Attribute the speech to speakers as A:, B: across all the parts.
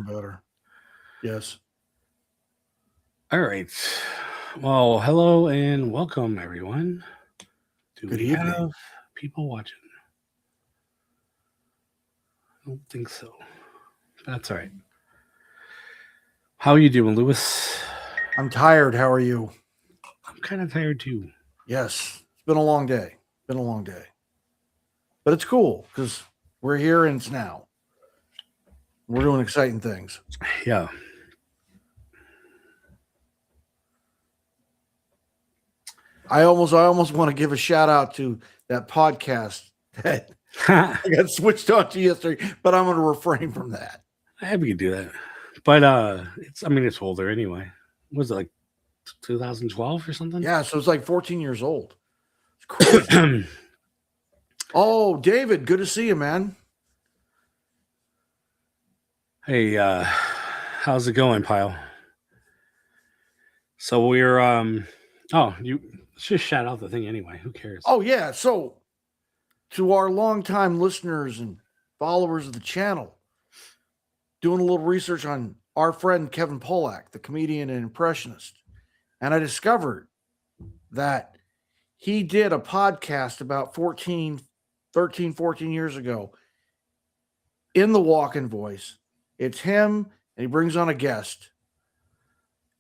A: Better. Yes.
B: All right. Well, hello and welcome, everyone. Do
A: Good
B: we
A: evening.
B: have people watching? I don't think so. That's all right. How are you doing, Lewis?
A: I'm tired. How are you?
B: I'm kind of tired too.
A: Yes. It's been a long day. Been a long day. But it's cool because we're here and it's now. We're doing exciting things.
B: Yeah.
A: I almost want to give a shout out to that podcast that I got switched on to yesterday, but I'm going to refrain from that.
B: I have you do that. But it's older anyway. Was it like 2012 or something?
A: Yeah, so it's like 14 years old. It's crazy. Oh, David, good to see you, man.
B: Hey, how's it going, pile? So we're you let's just shout out the thing anyway. Who cares?
A: Oh, yeah. So to our longtime listeners and followers of the channel, doing a little research on our friend Kevin Pollack, the comedian and impressionist. And I discovered that he did a podcast about 14 years ago in the walk-in voice. It's him and he brings on a guest.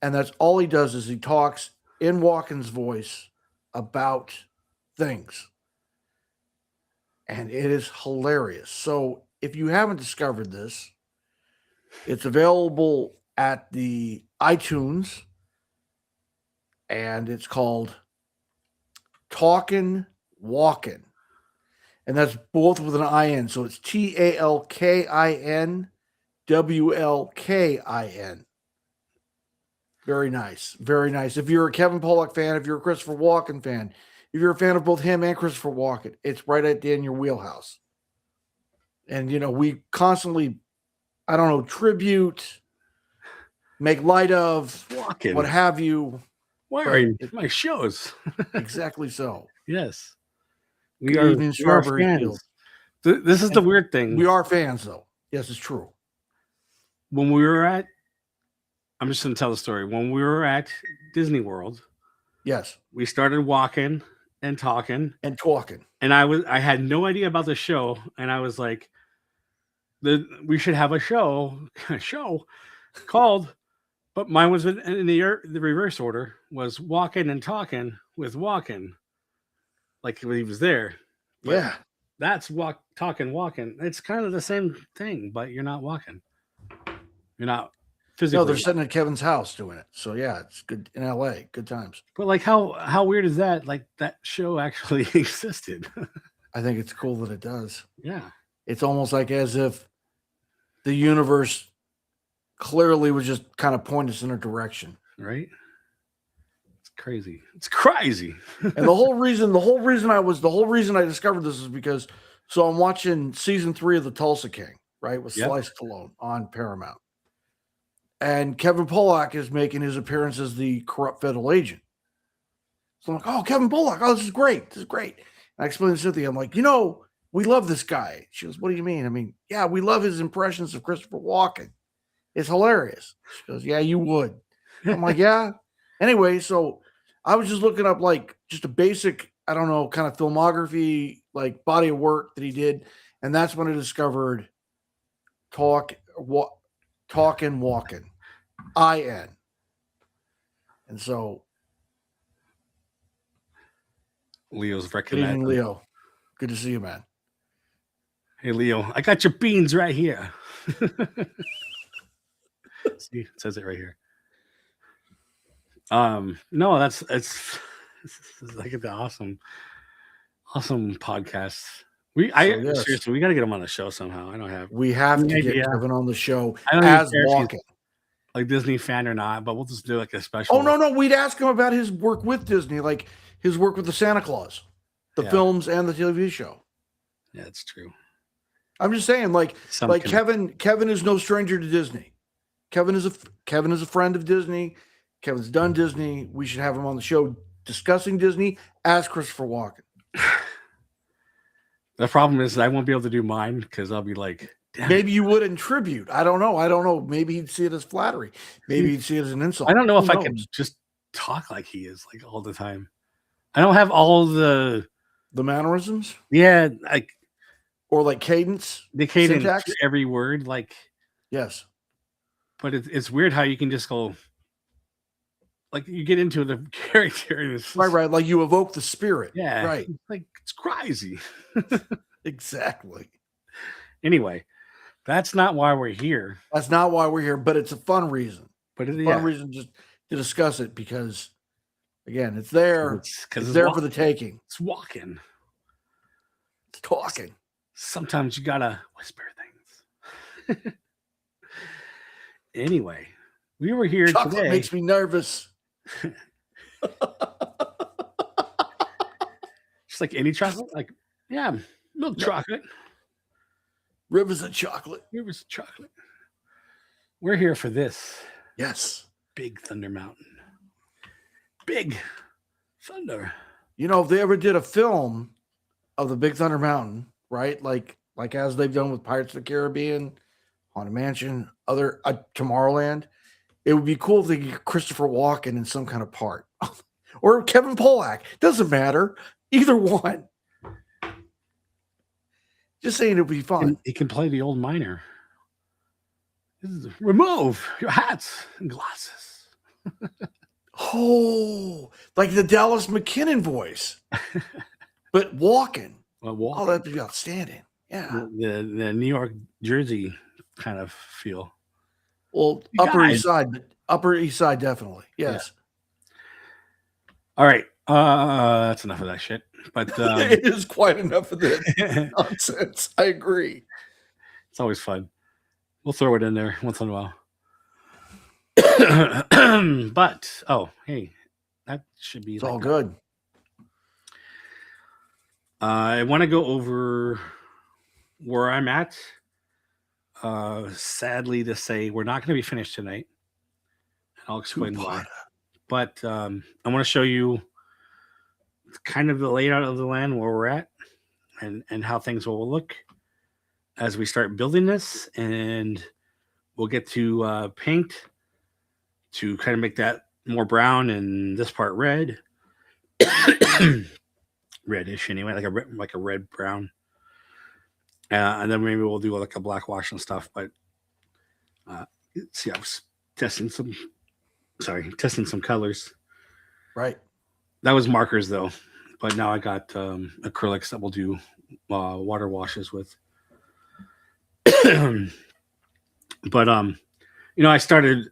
A: And that's all he does is he talks in walk-in's voice about things. And it is hilarious. So if you haven't discovered this, it's available at the iTunes, and it's called Talkin' Walkin'. And that's both with an IN. So it's TALKINWLKIN. Very nice. Very nice. If you're a Kevin Pollack fan, if you're a Christopher Walken fan, if you're a fan of both him and Christopher Walken, it's right at in your wheelhouse. And, we constantly, tribute, make light of,
B: Walking.
A: what have you.
B: Why are you my shows?
A: Exactly so.
B: Yes.
A: We are Strawberry
B: fans.
A: Fields.
B: This is the weird thing.
A: We are fans, though. Yes, it's true.
B: When we were at, I'm just going to tell the story. When we were at Disney World,
A: yes,
B: we started walking and talking.
A: And
B: I had no idea about the show. And I was like, we should have a show called, but mine was in the reverse order, was walking and talking with walking. Like he was there.
A: But yeah.
B: That's walking. It's kind of the same thing, but you're not walking. You're not physically.
A: No, they're sitting at Kevin's house doing it. So yeah, it's good in LA. Good times.
B: But like how weird is that? Like that show actually existed.
A: I think it's cool that it does.
B: Yeah.
A: It's almost like as if the universe clearly was just kind of pointing us in a direction.
B: Right? Crazy. It's crazy.
A: And the whole reason I discovered this is because I'm watching season 3 of The Tulsa King, right? With Sly Stallone on Paramount. And Kevin Pollack is making his appearance as the corrupt federal agent. So I'm like, oh, Kevin Pollack. Oh, this is great. And I explained to Cynthia, I'm like, we love this guy. She goes, what do you mean? I mean, yeah, we love his impressions of Christopher Walken. It's hilarious. She goes, yeah, you would. I'm like, yeah. Anyway, so I was just looking up like just a basic, kind of filmography, like body of work that he did. And that's when I discovered Talkin' Walkin', IN. And so
B: Leo's
A: recognizing. Good evening, Leo. Good to see you, man.
B: Hey, Leo, I got your beans right here. See, it says it right here. No, it's like an awesome podcast. Seriously, we got to get him on the show somehow.
A: We have to get Kevin on the show as Walken.
B: Like Disney fan or not, but we'll just do like a special.
A: Oh no, we'd ask him about his work with Disney, like his work with the Santa Claus, the films and the TV show.
B: Yeah, it's true.
A: I'm just saying, Kevin is no stranger to Disney. Kevin is a friend of Disney. Kevin's done Disney. We should have him on the show discussing Disney as Christopher Walken.
B: The problem is I won't be able to do mine because I'll be like
A: Maybe you would in tribute. I don't know. Maybe he'd see it as flattery. Maybe he'd see it as an insult.
B: I don't know if I could just talk like he is, like all the time. I don't have all the
A: mannerisms.
B: Yeah, like
A: or like cadence,
B: the cadence,
A: syntax.
B: Every word, like
A: yes.
B: But it's weird how you can just go, like you get into the character, and it's just,
A: right. Like you evoke the spirit.
B: Yeah,
A: right.
B: Like it's crazy.
A: Exactly.
B: Anyway, that's not why we're here.
A: That's not why we're here, but it's a fun reason.
B: But
A: it's a fun reason just to discuss it because, again, it's there. It's there for the taking.
B: It's walking.
A: It's talking.
B: Sometimes you gotta whisper things. Anyway, we were here
A: Chocolate
B: today.
A: Makes me nervous.
B: Just like any chocolate, like milk chocolate.
A: Rivers of chocolate.
B: Rivers of chocolate. We're here for this.
A: Yes.
B: Big Thunder Mountain. Big Thunder.
A: You know, if they ever did a film of the Big Thunder Mountain, right? Like as they've done with Pirates of the Caribbean, Haunted Mansion, other Tomorrowland, it would be cool if they get Christopher Walken in some kind of part. Or Kevin Pollak. Doesn't matter. Either one. Just saying it would be fun.
B: He can play the old miner. Remove your hats and glasses.
A: Oh, like the Dallas McKinnon voice. But Walken. Oh, that'd be outstanding. Yeah.
B: The New York, Jersey kind of feel.
A: Well, Upper East Side, definitely. Yes.
B: Yeah. All right. That's enough of that shit. But
A: it is quite enough of this nonsense. I agree.
B: It's always fun. We'll throw it in there once in a while. But hey, that should be.
A: It's all good.
B: I want to go over where I'm at. Sadly to say, we're not going to be finished tonight. I'll explain why. But I want to show you kind of the layout of the land, where we're at, and how things will look as we start building this. And we'll get to paint to kind of make that more brown and this part red. Reddish anyway, like a red brown. And then maybe we'll do like a black wash and stuff. But see, I was testing some colors.
A: Right.
B: That was markers though, but now I got acrylics that we'll do water washes with. But I started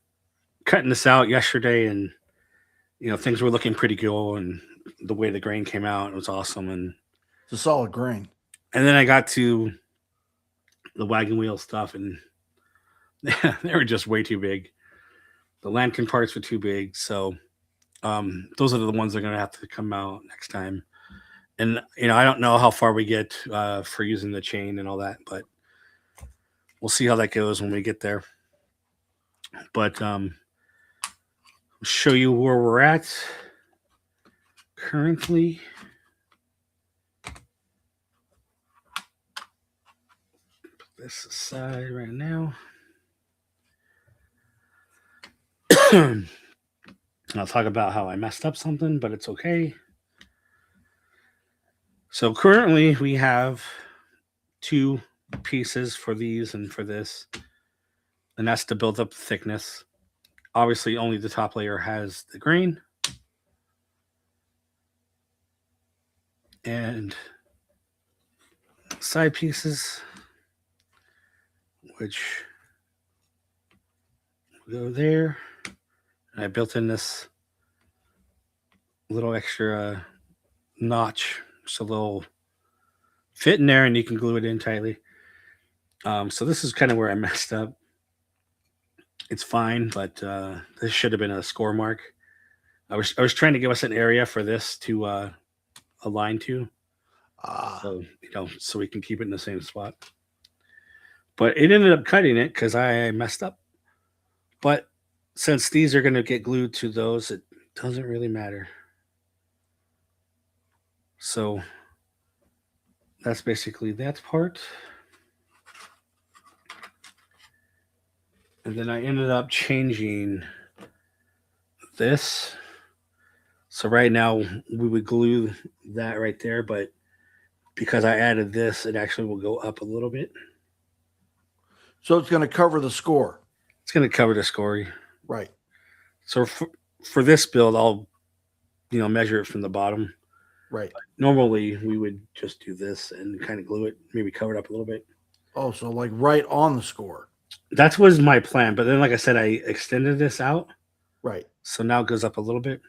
B: cutting this out yesterday, and things were looking pretty cool, and the way the grain came out, it was awesome, and
A: it's a solid grain.
B: And then I got to the wagon wheel stuff, and they were just way too big. The lantern parts were too big, so those are the ones that are going to have to come out next time. And I don't know how far we get for using the chain and all that, but we'll see how that goes when we get there. But I'll show you where we're at currently. Put this aside right now. I'll talk about how I messed up something, but it's okay. So currently we have 2 pieces for these and for this, and that's to build up thickness. Obviously, only the top layer has the grain, and side pieces, which will go there. And I built in this little extra notch, so they'll fit in there, and you can glue it in tightly. So this is kind of where I messed up. It's fine, but this should have been a score mark. I was trying to give us an area for this to align to, so so we can keep it in the same spot. But it ended up cutting it because I messed up. But since these are going to get glued to those, it doesn't really matter. So that's basically that part. And then I ended up changing this. So right now we would glue that right there, but because I added this, it actually will go up a little bit.
A: So it's going to cover the score.
B: It's going to cover the score.
A: Right.
B: So for this build, I'll measure it from the bottom.
A: Right.
B: Normally we would just do this and kind of glue it, maybe cover it up a little bit.
A: Oh, so like right on the score.
B: That was my plan, but then like I said, I extended this out.
A: Right.
B: So now it goes up a little bit.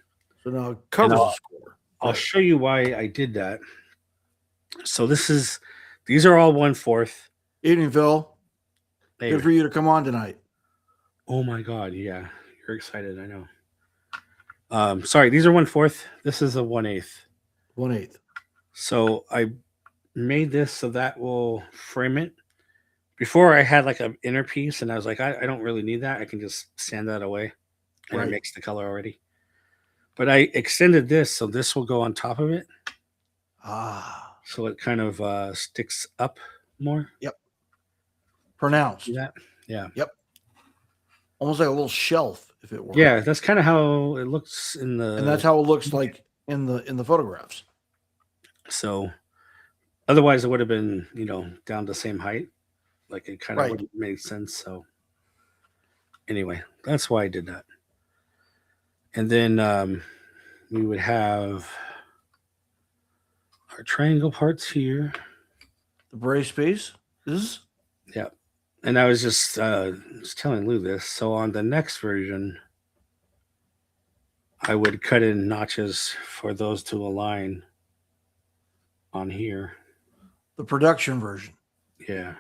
A: So now it covers the score.
B: I'll show you why I did that. So these are all 1/4.
A: Evening, Phil. Good for you to come on tonight.
B: Oh my God, yeah. You're excited, I know. Sorry, these are 1/4. This is a 1/8.
A: 1/8.
B: So I made this so that will frame it. Before I had like an inner piece, and I was like, I don't really need that. I can just sand that away, and it makes the color already. But I extended this, so this will go on top of it.
A: Ah.
B: So it kind of sticks up more.
A: Yep. Pronounced.
B: See that? Yeah.
A: Yep. Almost like a little shelf, if it were.
B: Yeah, that's kind of how it looks in the.
A: And that's how it looks like in the photographs.
B: So, otherwise, it would have been down the same height. Like it kind of would have made sense. So, anyway, that's why I did that. And then we would have our triangle parts here.
A: The brace piece.
B: Yeah. And I was just telling Lou this. So on the next version, I would cut in notches for those to align on here.
A: The production version.
B: Yeah.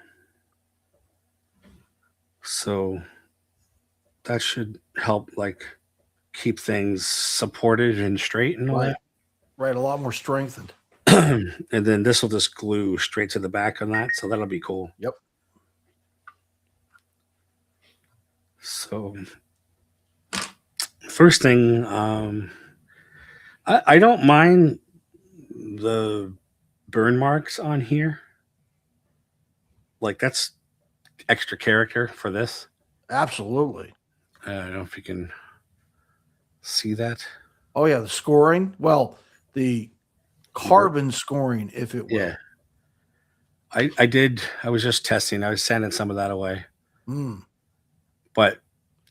B: So that should help like keep things supported and straight and all that.
A: Right, a lot more strengthened.
B: And then this will just glue straight to the back on that, so that'll be cool.
A: Yep.
B: So first thing, I don't mind the burn marks on here. Like that's extra character for this.
A: Absolutely.
B: I don't know if you can see that.
A: Oh yeah, the scoring. Well, the carbon scoring, if it were.
B: Yeah. I did. I was just testing. I was sanding some of that away. But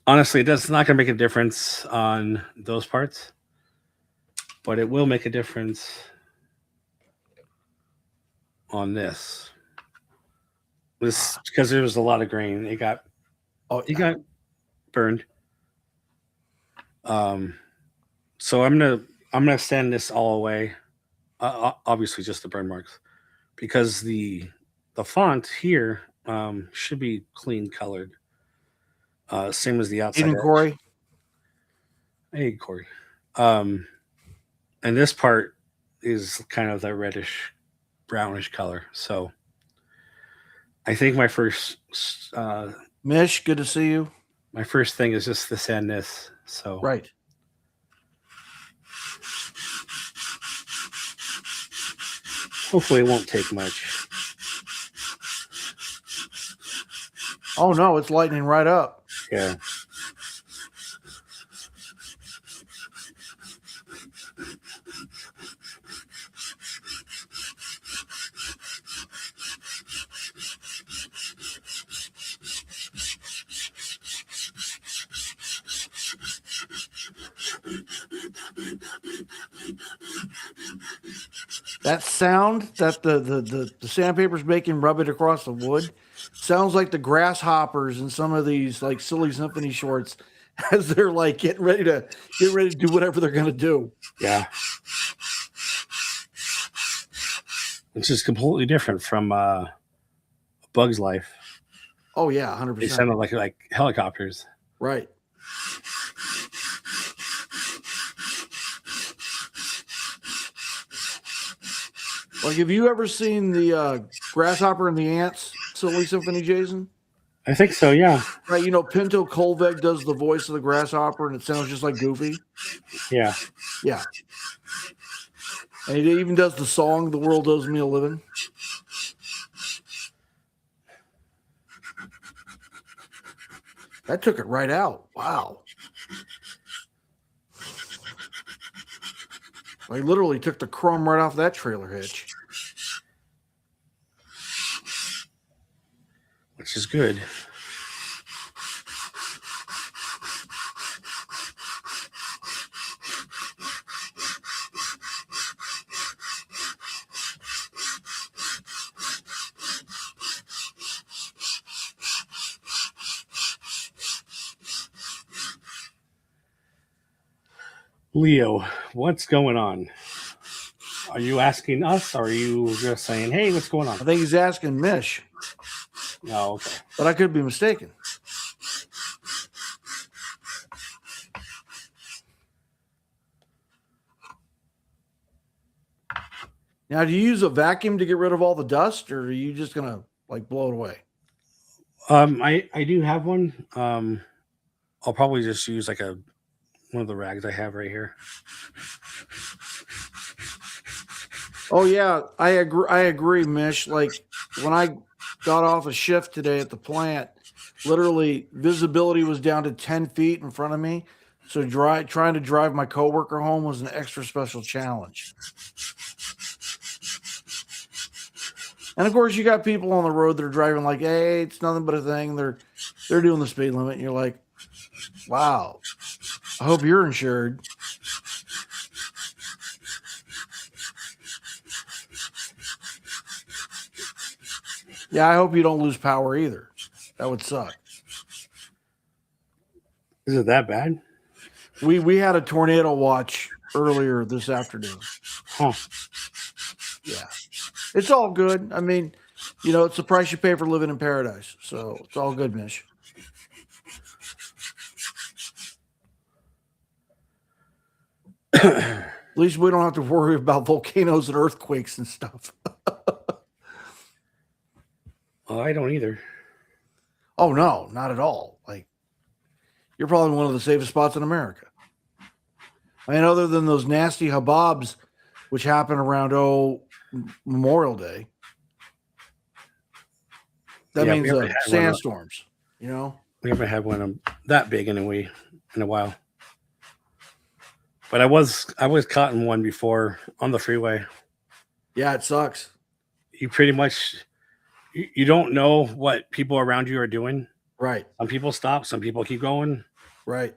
B: honestly, that's not going to make a difference on those parts. But it will make a difference on this. This because there was a lot of grain. It got burned. So I'm gonna sand this all away. Obviously, just the burn marks, because the font here should be clean colored. Same as the outside.
A: Evening, Corey.
B: Hey, Corey. And this part is kind of that reddish, brownish color. So I think my first
A: Mish, good to see you.
B: My first thing is just to sand this. So
A: right.
B: Hopefully it won't take much.
A: Oh no, it's lightening right up.
B: Yeah.
A: That sound that the sandpaper's making rubbing across the wood sounds like the grasshoppers in some of these like silly symphony shorts as they're like getting ready to do whatever they're gonna do.
B: Yeah. Which is completely different from A Bug's Life.
A: Oh yeah, 100%.
B: They sounded like helicopters.
A: Right. Like, have you ever seen the Grasshopper and the Ants silly symphony, Jason?
B: I think so, yeah.
A: Right, Pinto Colveg does the voice of the grasshopper, and it sounds just like Goofy.
B: Yeah.
A: Yeah. And he even does the song, The World Owes Me a Living. That took it right out. Wow. I literally took the chrome right off that trailer hitch.
B: Which is good. Leo, what's going on? Are you asking us, or are you just saying, hey, what's going on?
A: I think he's asking Mish.
B: Oh, okay.
A: But I could be mistaken. Now, do you use a vacuum to get rid of all the dust, or are you just gonna like blow it away?
B: I do have one. I'll probably just use like one of the rags I have right here.
A: Oh yeah, I agree, Mish. Like when I got off a shift today at the plant, literally visibility was down to 10 feet in front of me. So trying to drive my coworker home was an extra special challenge. And of course, you got people on the road that are driving like, hey, it's nothing but a thing. They're doing the speed limit, and you're like, wow, I hope you're insured. Yeah, I hope you don't lose power either. That would suck.
B: Is it that bad?
A: We had a tornado watch earlier this afternoon.
B: Huh.
A: Yeah. It's all good. I mean, it's the price you pay for living in paradise. So it's all good, Mish. At least we don't have to worry about volcanoes and earthquakes and stuff.
B: Well, I don't either.
A: Oh, no, not at all. Like, you're probably one of the safest spots in America. I mean, other than those nasty hubbubs, which happen around, Memorial Day. That means sandstorms,
B: We haven't had one that big in a while. But I was caught in one before on the freeway.
A: Yeah, it sucks.
B: You pretty much you don't know what people around you are doing.
A: Right.
B: Some people stop, some people keep going.
A: Right.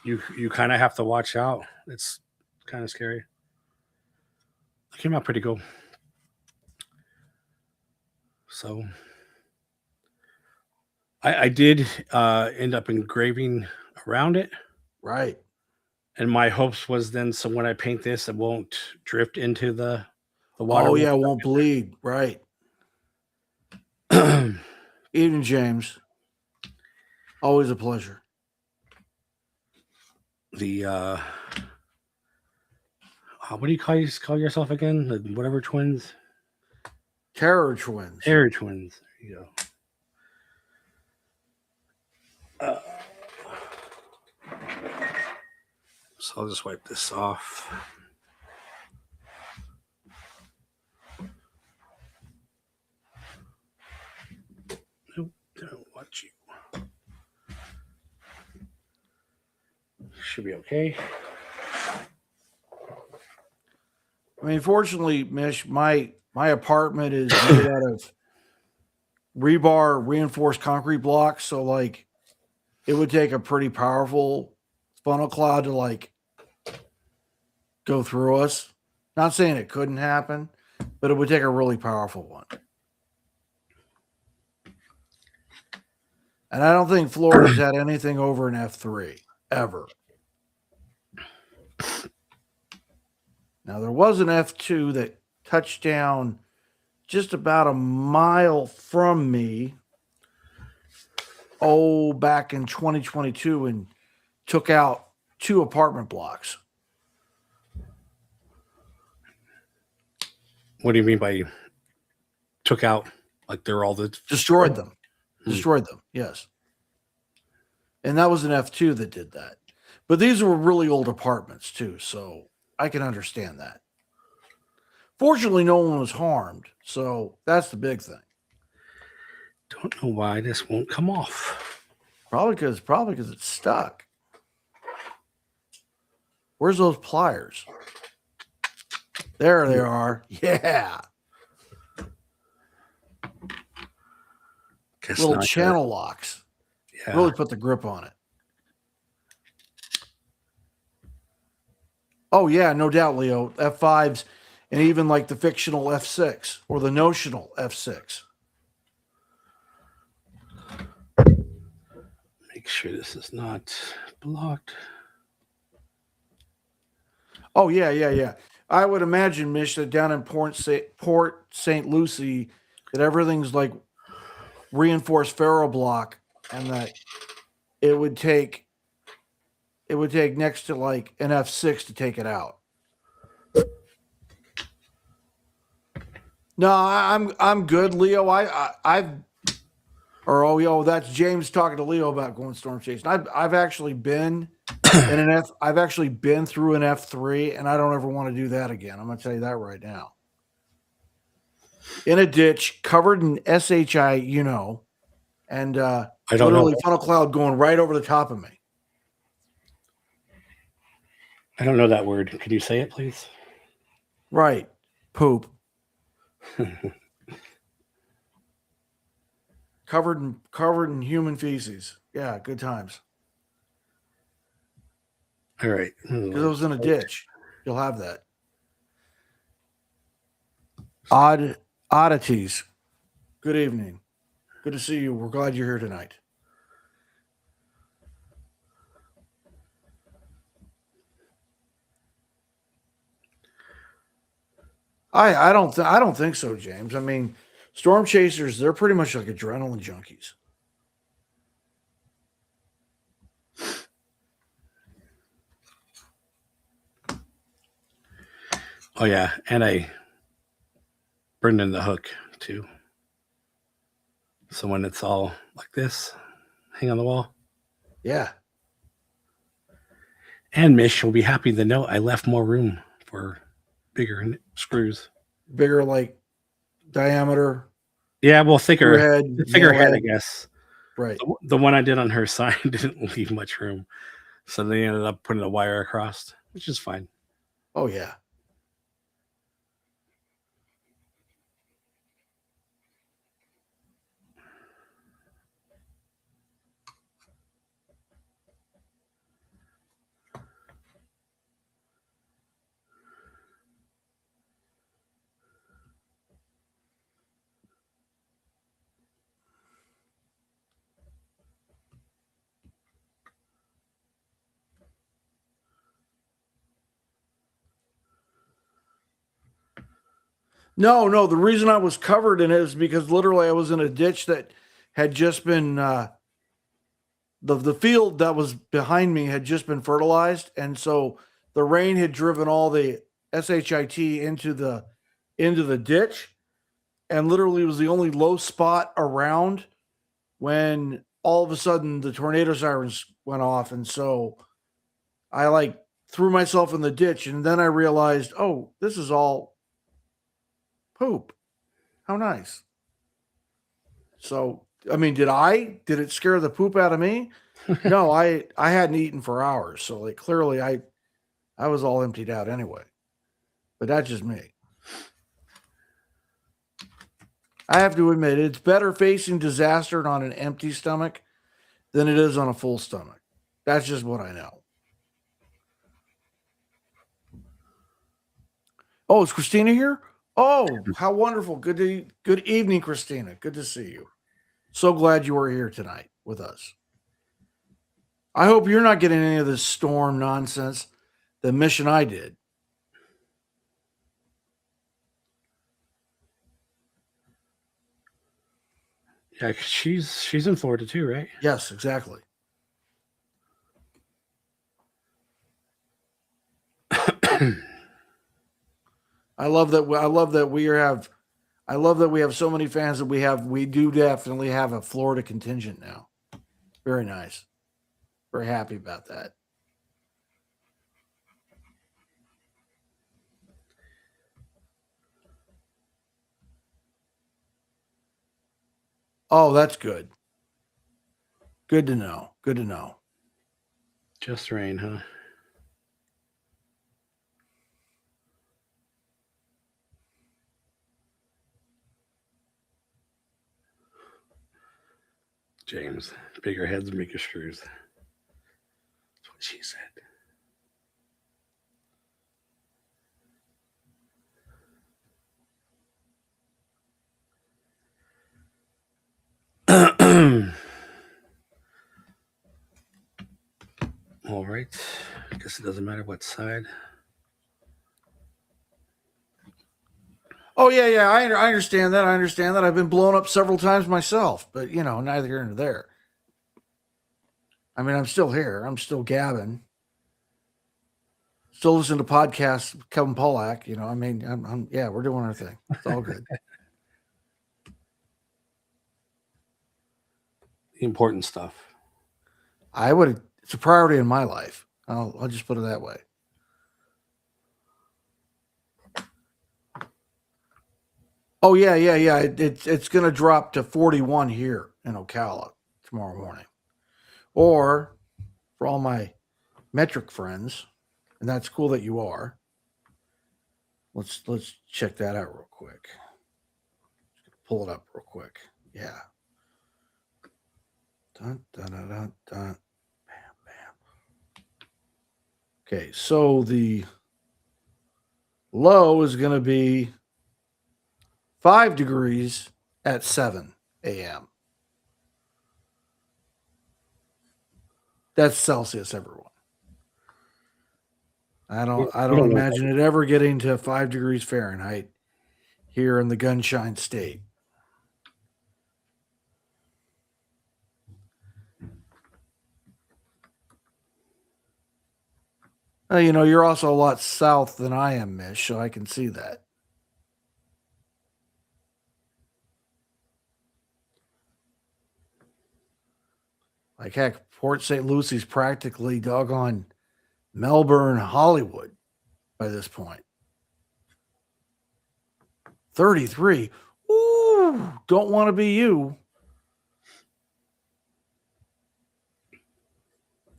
B: You kind of have to watch out. It's kind of scary. It came out pretty good. So I did end up engraving around it.
A: Right.
B: And my hopes was then, so when I paint this, it won't drift into the water.
A: Oh, yeah, it won't bleed. Right. Evening, James. Always a pleasure.
B: The what do you call yourself again? The whatever twins?
A: Terror twins.
B: Terror twins. There you go. So I'll just wipe this off. Nope, don't want you. Should be okay.
A: I mean, fortunately, Mish, my apartment is made out of rebar reinforced concrete blocks. So, like, it would take a pretty powerful funnel cloud to, go through us. Not saying it couldn't happen, but it would take a really powerful one. And I don't think Florida's had anything over an F3 ever. Now, there was an F2 that touched down just about a mile from me, back in 2022 and took out 2 apartment blocks.
B: What do you mean by took out? Like they're all
A: destroyed them. Destroyed them, yes. And that was an F2 that did that. But these were really old apartments too, so I can understand that. Fortunately, no one was harmed, so that's the big thing.
B: Don't know why this won't come off.
A: Probably because it's stuck. Where's those pliers? There they are. Yeah. Little channel locks.
B: Yeah.
A: Really put the grip on it. Oh, yeah, no doubt, Leo. F5s and even like the fictional F6 or the notional F6.
B: Make sure this is not blocked.
A: Oh, yeah. I would imagine, Mish, that down in Port St. Lucie, that everything's like reinforced ferroblock and that it would take next to like an F6 to take it out. No, I'm good, Leo. That's James talking to Leo about going storm chasing. I've actually been in an I've actually been through an F3, and I don't ever want to do that again. I'm going to tell you that right now. In a ditch, covered in SHI, and
B: I don't
A: literally
B: know.
A: funnel cloud going right over the top of me.
B: I don't know that word. Can you say it, please?
A: Right. Poop. covered in human feces. Yeah, good times.
B: All right.
A: Because it was in a ditch. You'll have that. Oddities. Good evening. Good to see you. We're glad you're here tonight. I don't think so, James. I mean, storm chasers, they're pretty much like adrenaline junkies.
B: Oh yeah, and I burned in the hook too. So when it's all like this, hang on the wall.
A: Yeah.
B: And Mish will be happy to know I left more room for bigger screws.
A: Bigger, like diameter.
B: Yeah, well, thicker
A: head,
B: head, I guess.
A: Right.
B: The one I did on her side didn't leave much room, so they ended up putting a wire across, which is fine.
A: Oh yeah. No. The reason I was covered in it is because literally I was in a ditch that had just been the field that was behind me had just been fertilized, and so the rain had driven all the shit into the ditch, and literally was the only low spot around when all of a sudden the tornado sirens went off, and so I like threw myself in the ditch, and then I realized, oh, this is all poop. How nice. So, I mean, did it scare the poop out of me? No, I hadn't eaten for hours. So like clearly I was all emptied out anyway. But that's just me. I have to admit, it's better facing disaster on an empty stomach than it is on a full stomach. That's just what I know. Oh, is Christina here? Oh, how wonderful. Good evening, Christina. Good to see you. So glad you were here tonight with us. I hope you're not getting any of this storm nonsense that Mish and I did.
B: Yeah, she's in Florida too, right?
A: Yes, exactly. I love that we have so many fans that we do definitely have a Florida contingent now. Very nice. Very happy about that. Oh, that's good. Good to know. Good to know.
B: Just rain, huh? James, bigger heads, bigger screws. That's what she said. All right. I guess it doesn't matter what side.
A: Oh yeah. I understand that. I understand that. I've been blown up several times myself, but neither here nor there. I mean, I'm still here. I'm still gabbing. Still listen to podcasts with Kevin Pollak. I mean, yeah, we're doing our thing. It's all good.
B: The important stuff.
A: It's a priority in my life. I'll just put it that way. Oh yeah. It's going to drop to 41 here in Ocala tomorrow morning. Or for all my metric friends, and that's cool that you are. Let's check that out real quick. Pull it up real quick. Yeah. Dun, dun, dun, dun, dun. Bam, bam. Okay, so the low is going to be 5 degrees at 7 a.m. That's Celsius, everyone. I don't imagine it ever getting to 5 degrees Fahrenheit here in the Gunshine State. You're also a lot south than I am, Mish, so I can see that. Like heck, Port St. Lucie's practically doggone Melbourne, Hollywood by this point. 33. Ooh, don't want to be you.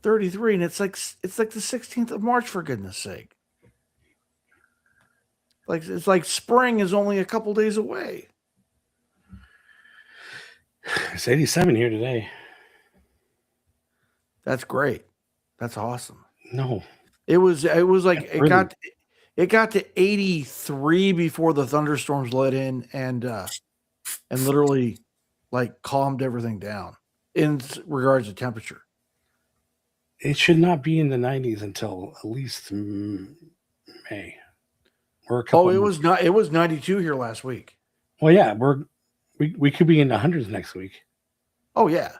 A: 33, and it's like the 16th of March, for goodness sake. It's like spring is only a couple days away.
B: It's 87 here today.
A: That's great. That's awesome.
B: No.
A: It was like it got to 83 before the thunderstorms let in and literally like calmed everything down in regards to temperature.
B: It should not be in the 90s until at least May. Or a couple.
A: It was 92 here last week.
B: Well, yeah, we could be in the hundreds next week.
A: Oh yeah.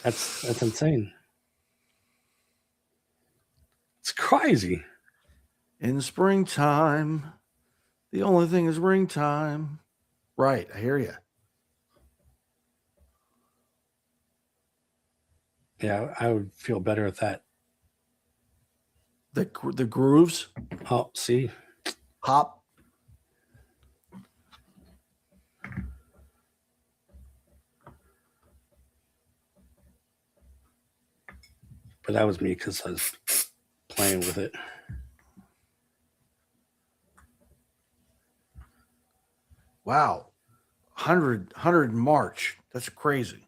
B: That's insane. It's crazy.
A: In springtime, the only thing is ring time. Right, I hear you.
B: Yeah, I would feel better with that.
A: The grooves.
B: Oh, see?
A: Hop.
B: But that was me because I was playing with it.
A: Wow. 100 in March. That's crazy.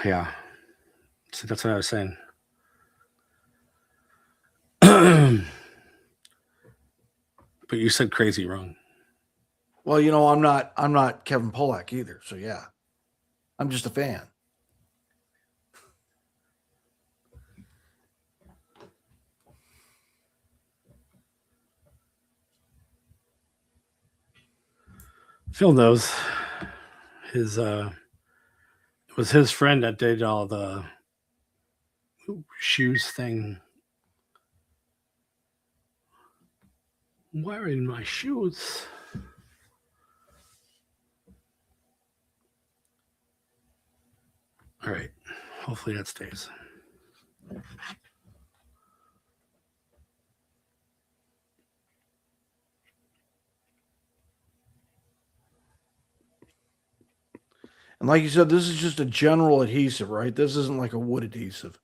B: Yeah. See, that's what I was saying. But you said crazy wrong.
A: Well, I'm not Kevin Pollak either, so yeah. I'm just a fan.
B: Phil knows. It was his friend that did all the shoes thing. Wearing my shoes. All right. Hopefully that stays.
A: And like you said, this is just a general adhesive, right? This isn't like a wood adhesive.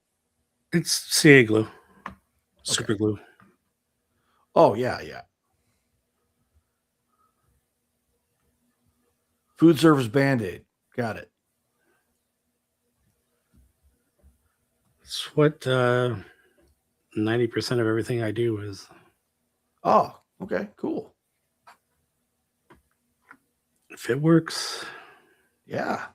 B: It's CA glue, super glue.
A: Oh, yeah. Food service Band-Aid. Got it.
B: It's what 90% of everything I do is.
A: Oh, okay, cool.
B: If it works.
A: Yeah.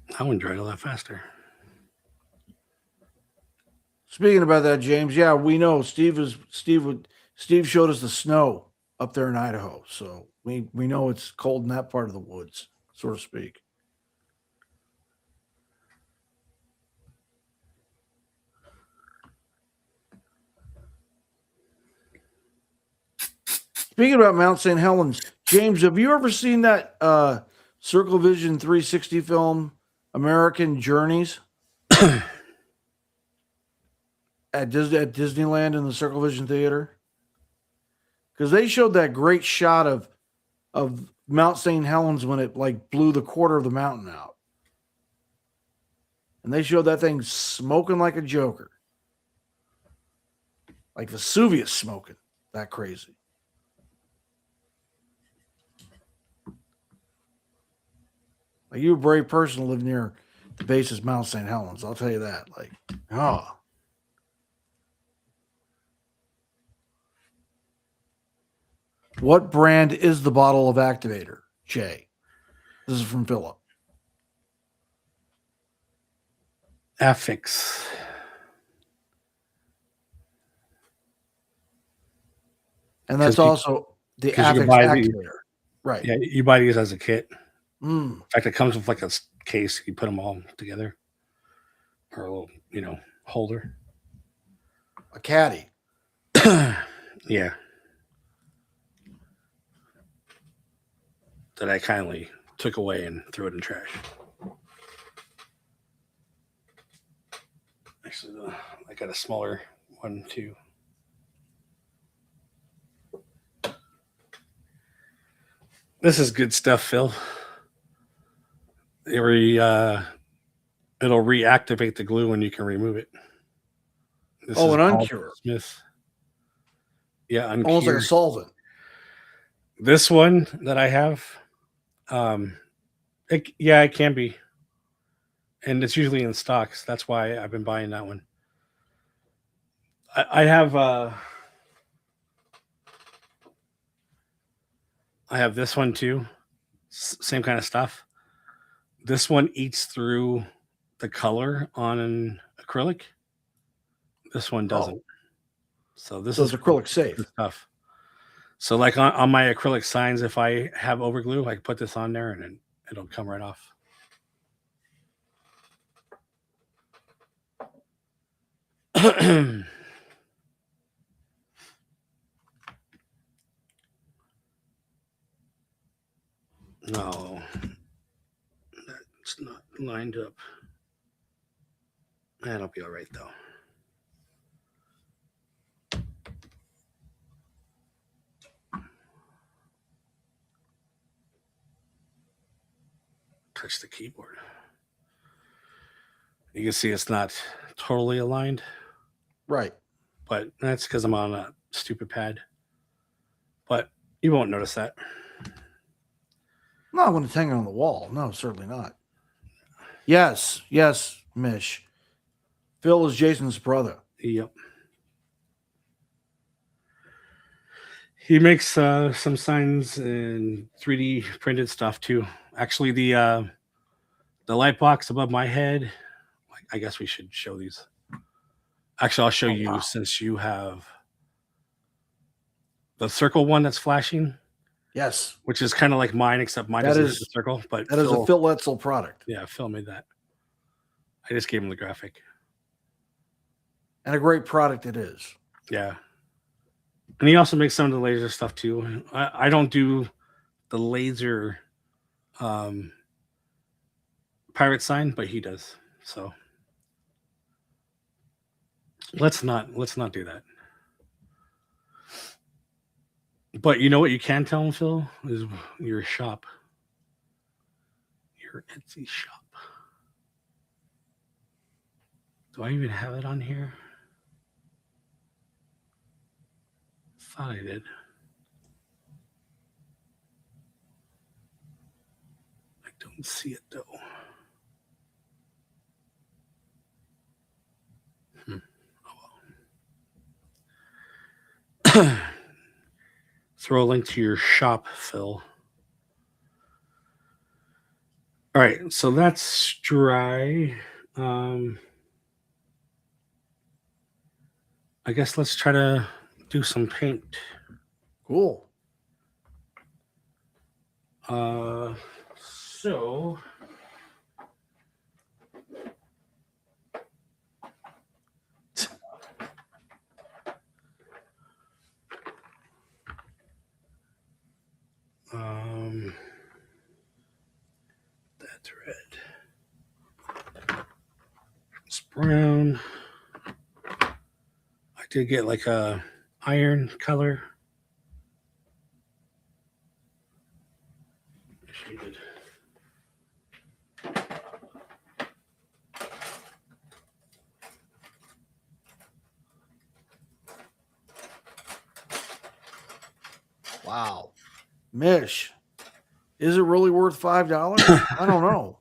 B: That one dried a lot faster.
A: Speaking about that, James, yeah, we know Steve showed us the snow up there in Idaho, so we know it's cold in that part of the woods, so to speak. Speaking about Mount St. Helens, James, have you ever seen that Circle Vision 360 film, American Journeys? at Disneyland in the Circle Vision Theater? Because they showed that great shot of Mount St. Helens when it like blew the quarter of the mountain out. And they showed that thing smoking like a joker. Like Vesuvius smoking. That crazy. Like, you're a brave person to live near the base of Mount St. Helens. I'll tell you that. Like, oh. What brand is the bottle of activator, Jay? This is from Philip.
B: Affix.
A: And that's also the Affix activator. Right.
B: Yeah, you buy these as a kit.
A: Mm.
B: In fact, it comes with like a case. You put them all together. Or a little, holder.
A: A caddy.
B: Yeah. That I kindly took away and threw it in trash. Actually, I got a smaller one too. This is good stuff, Phil. It'll reactivate the glue when you can remove it.
A: This an uncure.
B: Smith. Yeah, uncured.
A: Almost like a solvent.
B: This one that I have, it can be. And it's usually in stocks. That's why I've been buying that one. I have this one too. Same kind of stuff. This one eats through the color on an acrylic. This one doesn't. So this is
A: acrylic safe
B: stuff. So like on my acrylic signs, if I have overglue, I can put this on there and it'll come right off. No, that's not lined up. That'll be all right though. Touch the keyboard. You can see it's not totally aligned.
A: Right.
B: But that's because I'm on a stupid pad. But you won't notice that.
A: Not when it's hanging on the wall. No, certainly not. Yes, Mish. Phil is Jason's brother.
B: Yep. He makes some signs and 3D printed stuff too. Actually, the light box above my head. I guess we should show these. Actually, I'll show you since you have the circle one that's flashing.
A: Yes.
B: Which is kind of like mine, except mine doesn't have a circle. But
A: that is a Phil Etzel product.
B: Yeah, Phil made that. I just gave him the graphic.
A: And a great product it is.
B: Yeah. And he also makes some of the laser stuff too. I don't do the laser pirate sign, but he does. So let's not do that. But you know what you can tell him, Phil, is your shop, your Etsy shop. Do I even have it on here? Thought I did. I don't see it though. Oh, well. Throw a link to your shop, Phil. All right, so that's dry. I guess let's try to do some paint.
A: Cool.
B: So that's red. It's brown. I did get like a iron color. Shaded.
A: Wow. Mish, is it really worth $5? I don't know.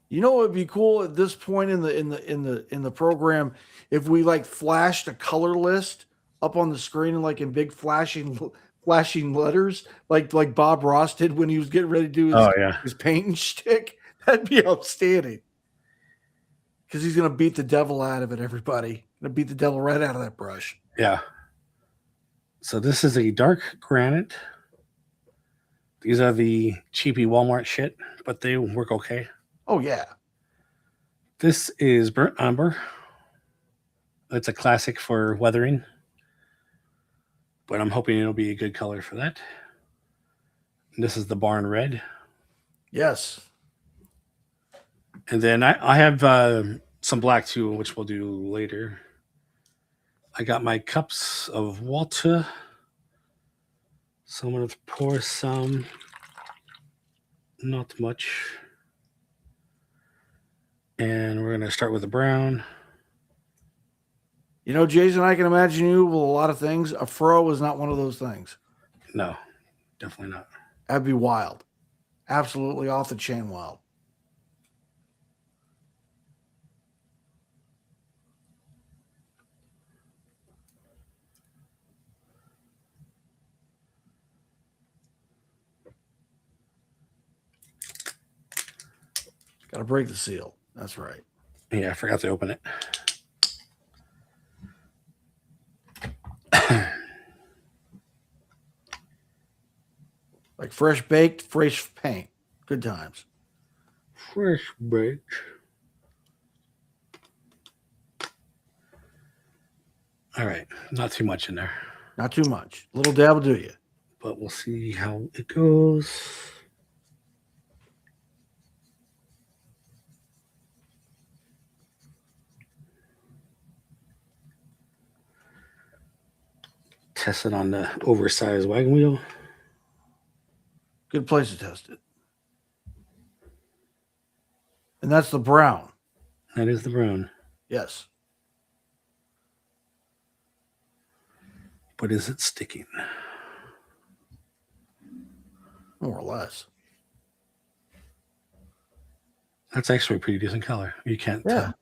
A: You know, it'd be cool at this point in the program if we like flashed a color list up on the screen and like in big flashing letters, like Bob Ross did when he was getting ready to do his painting shtick. That'd be outstanding. Because he's gonna beat the devil out of it, everybody. Gonna beat the devil right out of that brush.
B: Yeah. So this is a dark granite. These are the cheapy Walmart shit, but they work okay.
A: Oh yeah.
B: This is burnt umber. It's a classic for weathering, but I'm hoping it'll be a good color for that. And this is the barn red.
A: Yes.
B: And then I have some black too, which we'll do later. I got my cups of water. So I'm going to pour some, not much. And we're going to start with the brown.
A: You know, Jason, I can imagine you with a lot of things. A fro is not one of those things.
B: No, definitely not.
A: That'd be wild. Absolutely off the chain wild. Got to break the seal. That's right.
B: Yeah, I forgot to open it.
A: Like fresh baked, fresh paint. Good times.
B: Fresh baked. All right, not too much in there.
A: Not too much. Little dab will do you.
B: But we'll see how it goes. Test it on the oversized wagon wheel.
A: Good place to test it. And that's the brown.
B: That is the brown.
A: Yes.
B: But is it sticking?
A: More or less.
B: That's actually a pretty decent color. You can't tell.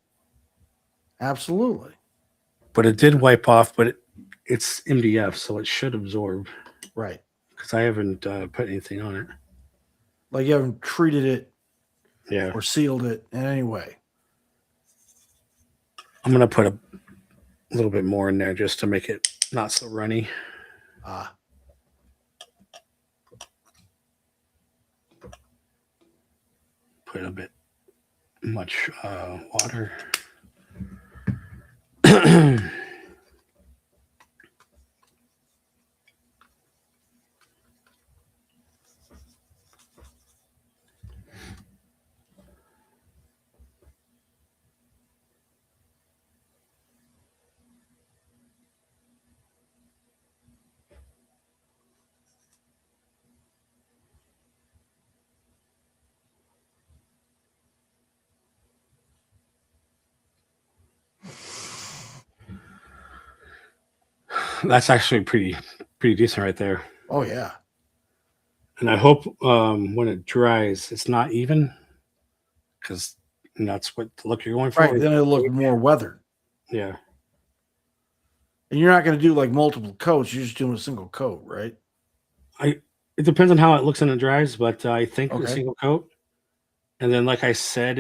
A: Absolutely.
B: But it did wipe off, but it's MDF, so it should absorb.
A: Right.
B: Because I haven't put anything on it.
A: Like you haven't treated it or sealed it in any way.
B: I'm going to put a little bit more in there just to make it not so runny. Put a bit much water. That's actually pretty decent right there.
A: Oh yeah.
B: And I hope when it dries, it's not even, because that's what the look you're going for.
A: Right. Then it'll look more weathered.
B: Yeah.
A: And you're not going to do like multiple coats. You're just doing a single coat, right?
B: It depends on how it looks and it dries, but I think a
A: Okay.
B: single coat. And then, like I said,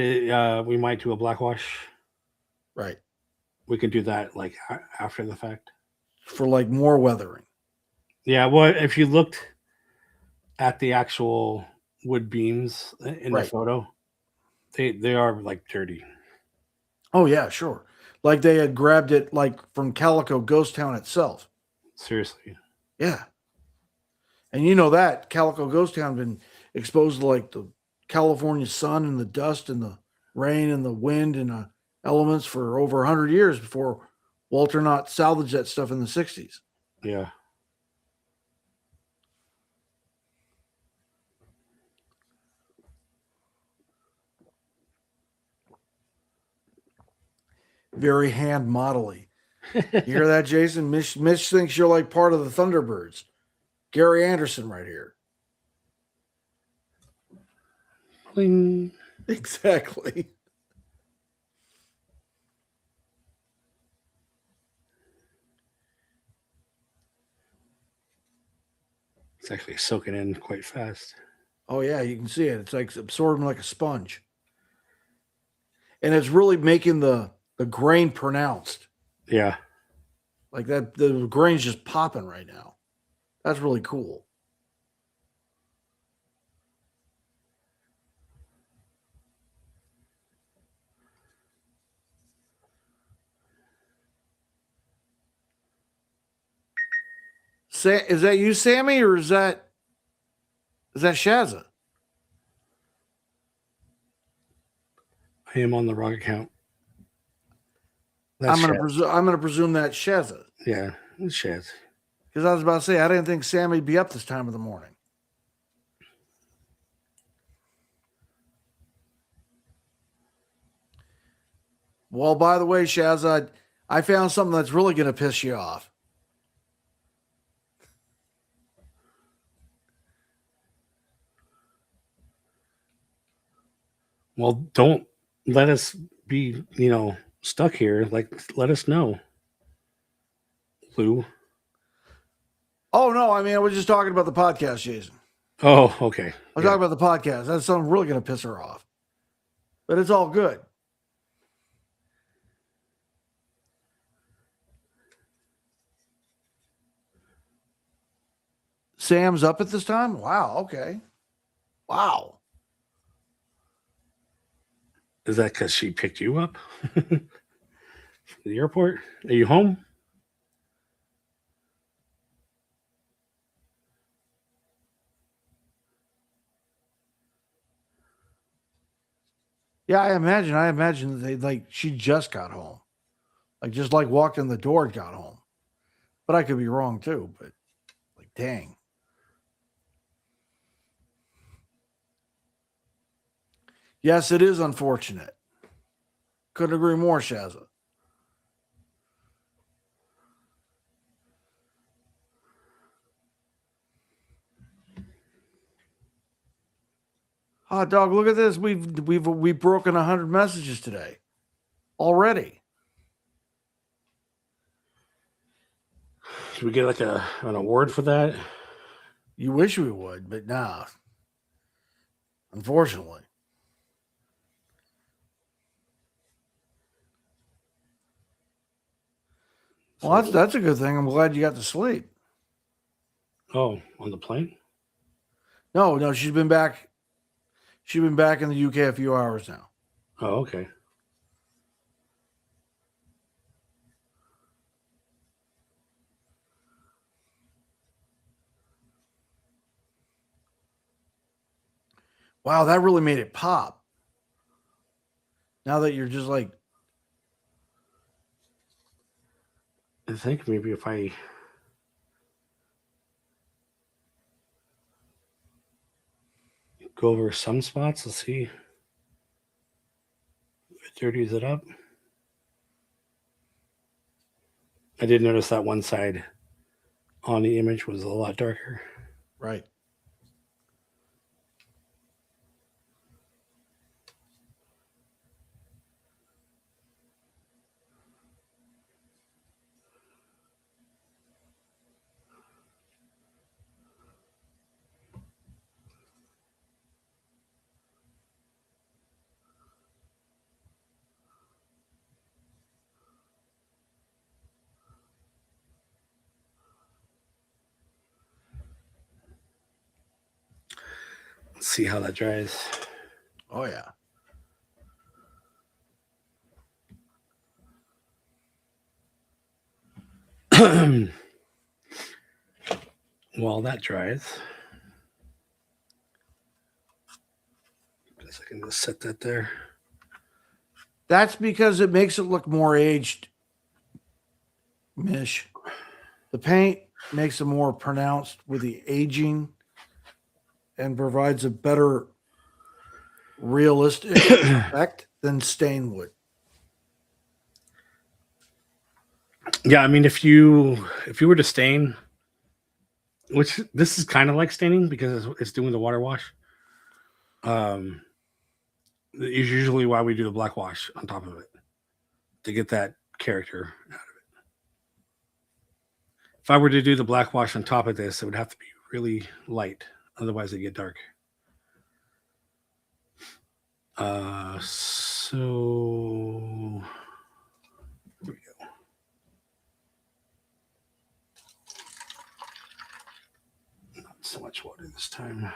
B: we might do a black wash.
A: Right.
B: We can do that like after the fact.
A: For like more weathering.
B: Yeah. Well, if you looked at the actual wood beams in the
A: Right.
B: photo, they are like dirty.
A: Oh yeah, sure. Like they had grabbed it like from Calico Ghost Town itself.
B: Seriously.
A: Yeah. And you know that Calico Ghost Town been exposed to like the California sun and the dust and the rain and the wind and the elements for over 100 years before Walter Knott salvaged that stuff in the 60s.
B: Yeah.
A: Very hand modelly. You hear that, Jason? Mitch thinks you're like part of the Thunderbirds. Gary Anderson right here.
B: Bling.
A: Exactly.
B: It's actually soaking in quite fast.
A: Oh yeah, you can see it. It's like absorbing like a sponge. And it's really making the grain pronounced.
B: Yeah.
A: Like that, the grain's just popping right now. That's really cool. Is that you, Sammy, or is that Shazza?
B: I am on the wrong account.
A: I'm gonna presume that's Shazza.
B: Yeah, it's Shaz.
A: Because I was about to say I didn't think Sammy'd be up this time of the morning. Well, by the way, Shazza, I found something that's really gonna piss you off.
B: Well, don't let us be, stuck here. Like, let us know, Lou.
A: Oh no, I mean I was just talking about the podcast, Jason.
B: Oh, okay.
A: I was talking about the podcast. That's something really gonna piss her off. But it's all good. Sam's up at this time? Wow, okay. Wow.
B: Is that because she picked you up from the airport? Are you home?
A: Yeah, I imagine that she just got home. Like just like walked in the door and got home. But I could be wrong too, but like dang. Yes, it is unfortunate. Couldn't agree more, Shazza. Hot dog, look at this. We've broken 100 messages today already.
B: Should we get like an award for that?
A: You wish we would, but nah. Unfortunately. Well, that's a good thing. I'm glad you got to sleep.
B: Oh, on the plane?
A: No, she's been back. She's been back in the UK a few hours now.
B: Oh, okay.
A: Wow, that really made it pop. Now that you're just like,
B: I think maybe if I go over some spots, let's see. It dirties it up. I did notice that one side on the image was a lot darker.
A: right.
B: Let's see how that dries.
A: Oh, yeah.
B: While that dries, I guess I can just set that there.
A: That's because it makes it look more aged, Mish. The paint makes it more pronounced with the aging and provides a better realistic effect than stain would.
B: Yeah, I mean, if you were to stain, which this is kind of like staining because it's doing the water wash. Is usually why we do the black wash on top of it to get that character out of it. If I were to do the black wash on top of this, it would have to be really light, otherwise it'd get dark. So here we go. Not so much water this time.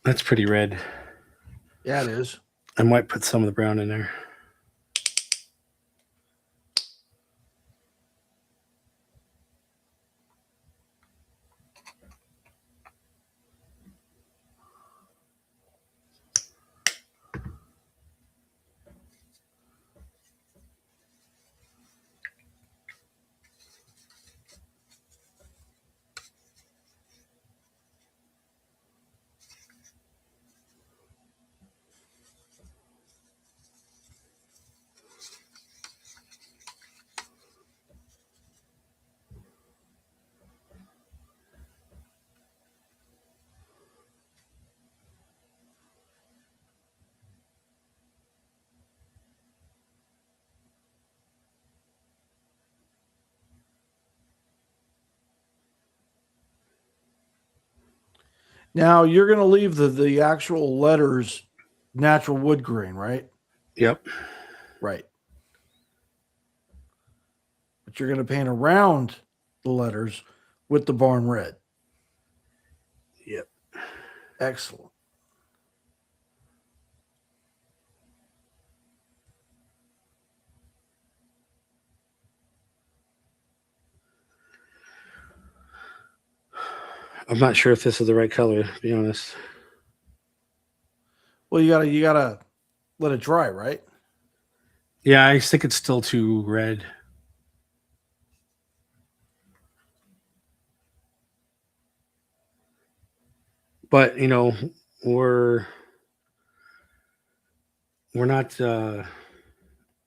B: That's pretty red.
A: Yeah, it is.
B: I might put some of the brown in there.
A: Now you're going to leave the actual letters natural wood grain, right?
B: Yep.
A: Right. But you're going to paint around the letters with the barn red.
B: Yep.
A: Excellent.
B: I'm not sure if this is the right color, to be honest.
A: Well, you gotta let it dry, right?
B: Yeah, I think it's still too red. But we're we're not uh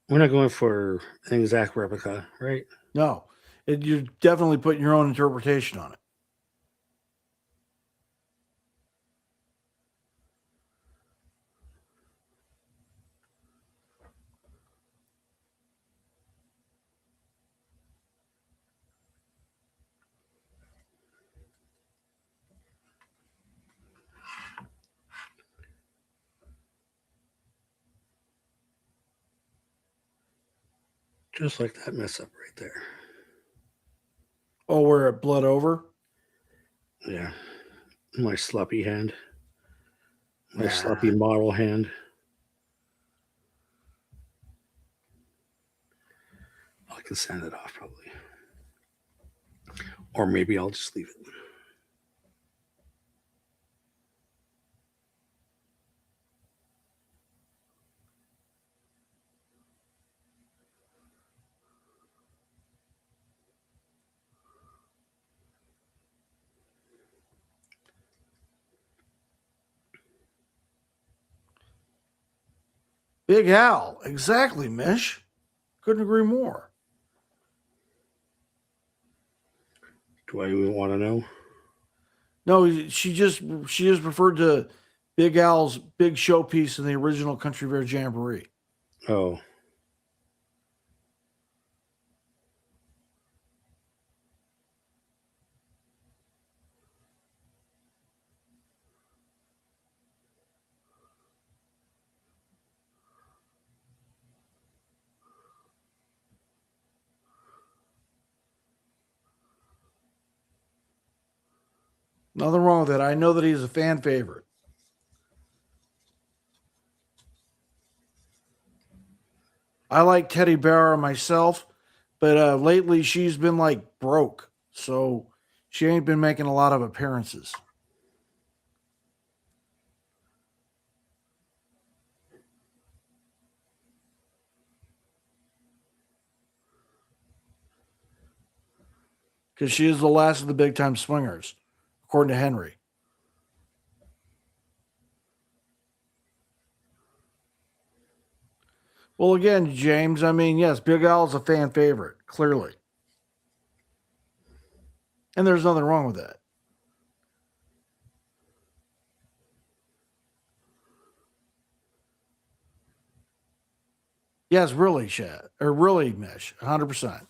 B: we're not going for an exact replica, right?
A: No, you're definitely putting your own interpretation on it.
B: Just like that mess up right there.
A: Oh, where it bled over?
B: Yeah. My sloppy hand. My sloppy model hand. I can sand it off probably. Or maybe I'll just leave it.
A: Big Al, exactly, Mish. Couldn't agree more.
B: Do I even want to know?
A: No, she just referred to Big Al's big showpiece in the original Country Bear Jamboree.
B: Oh.
A: Nothing wrong with that. I know that he's a fan favorite. I like Teddy Bear myself, but lately she's been like broke, so she ain't been making a lot of appearances. Because she is the last of the big time swingers, according to Henry. Well, again, James, I mean, yes, Big Al's a fan favorite, clearly. And there's nothing wrong with that. Yes, really, Shad, or really, Mish, 100%.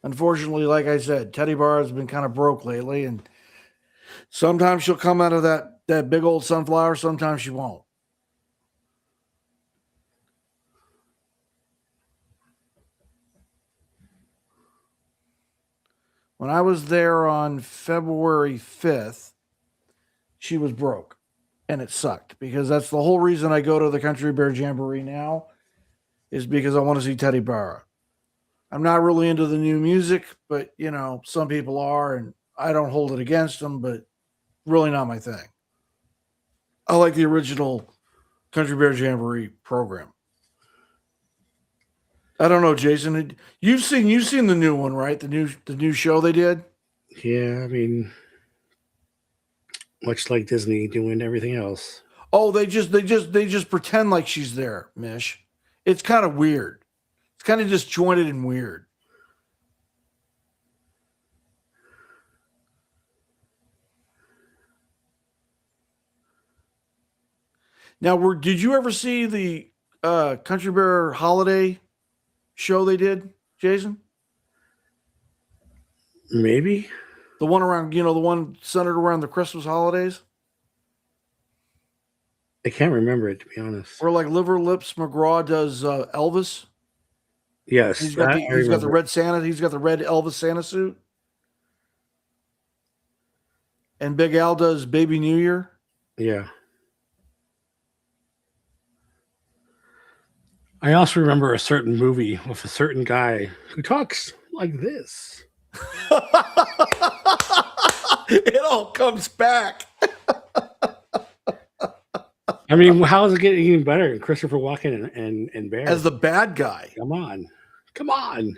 A: Unfortunately, like I said, Teddy Bar has been kind of broke lately, and sometimes she'll come out of that big old sunflower, sometimes she won't. When I was there on February 5th, she was broke, and it sucked because that's the whole reason I go to the Country Bear Jamboree now is because I want to see Teddy Barra. I'm not really into the new music, but some people are, and I don't hold it against them, but really not my thing. I like the original Country Bear Jamboree program. I don't know, Jason. You've seen the new one, right? The new show they did.
B: Yeah, I mean, much like Disney doing everything else.
A: Oh, they just pretend like she's there, Mish. It's kind of weird. It's kind of disjointed and weird. Now, did you ever see the Country Bear holiday show they did, Jason?
B: Maybe.
A: The one around, the one centered around the Christmas holidays,
B: I can't remember it, to be honest.
A: where like Liver Lips McGraw does Elvis.
B: Yes, that I
A: He's got the
B: remember.
A: red Santa. He's got the red Elvis Santa suit, and Big Al does Baby New Year.
B: Yeah. I also remember a certain movie with a certain guy who talks like this.
A: It all comes back.
B: I mean, how is it getting even better? Christopher Walken and Bear
A: As the bad guy.
B: Come on, come on.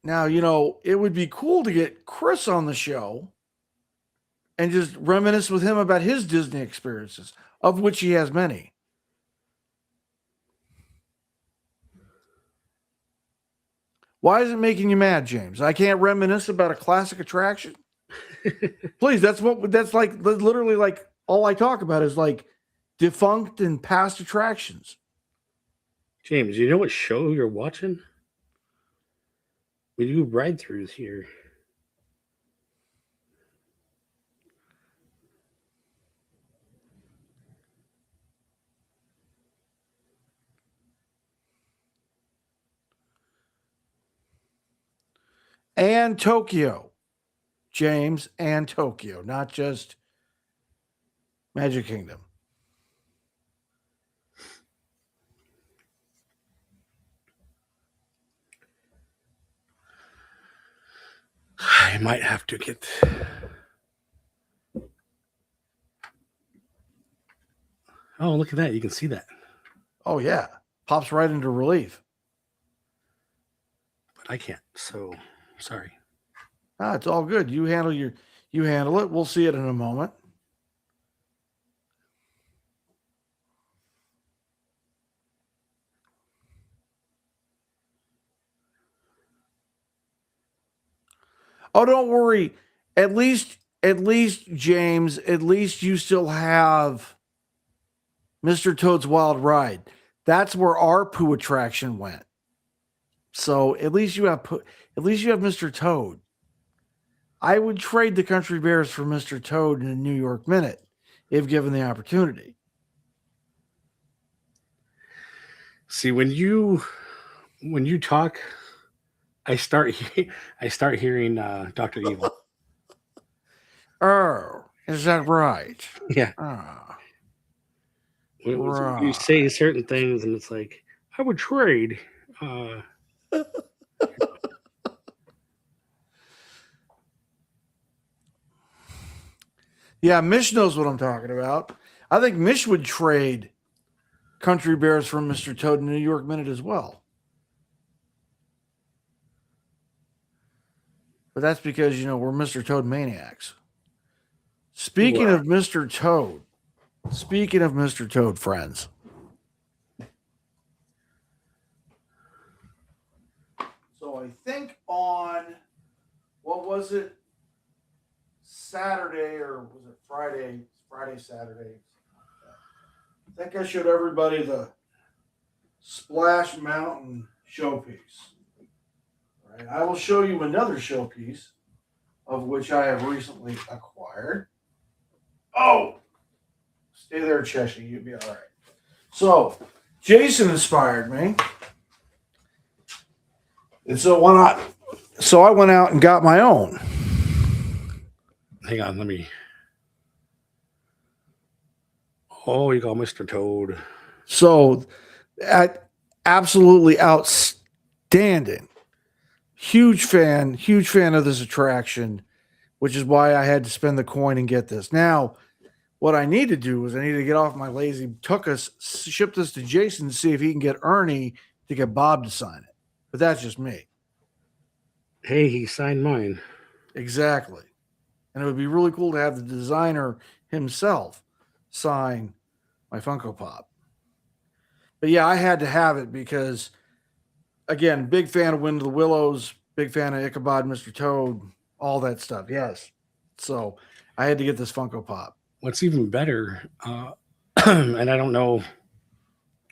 A: Now, you know, it would be cool to get Chris on the show and just reminisce with him about his Disney experiences, of which he has many. Why is it making you mad, James? I can't reminisce about a classic attraction. Please, that's like literally like all I talk about is like defunct and past attractions.
B: James, you know what show you're watching? We do ride-throughs here.
A: And Tokyo, James, and Tokyo, not just Magic Kingdom.
B: I might have to get. Oh, look at that. You can see that.
A: Oh, yeah. Pops right into relief.
B: But I can't. So, sorry.
A: Ah, it's all good. You handle it. We'll see it in a moment. Oh, don't worry. At least James, at least you still have Mr. Toad's Wild Ride. That's where our poo attraction went. So at least you have Mr. Toad. I would trade the Country Bears for Mr. Toad in a New York Minute if given the opportunity.
B: See, when you talk, I start hearing Dr. Evil.
A: Oh, is that right?
B: Yeah.
A: Oh,
B: You say certain things, and it's like, I would trade.
A: Yeah, Mish knows what I'm talking about. I think Mish would trade Country Bears from Mr. Toad in New York Minute as well. But that's because, we're Mr. Toad maniacs. Speaking of Mr. Toad, friends. So I think on, what was it? Saturday, or was it Friday? Saturday. I think I showed everybody the Splash Mountain showpiece. All right, I will show you another showpiece of which I have recently acquired. Oh, stay there, Cheshire. You'll be all right. So, Jason inspired me, and so I went out and got my own.
B: Hang on, let me. Oh, you got Mr. Toad.
A: So, absolutely outstanding. Huge fan of this attraction, which is why I had to spend the coin and get this. Now, what I need to do is I need to get off my lazy tuchus, ship this to Jason to see if he can get Ernie to get Bob to sign it. But that's just me.
B: Hey, he signed mine.
A: Exactly. And it would be really cool to have the designer himself sign my Funko Pop. But yeah, I had to have it because, again, big fan of Wind of the Willows, big fan of Ichabod, Mr. Toad, all that stuff. Yes. So I had to get this Funko Pop.
B: What's even better, and I don't know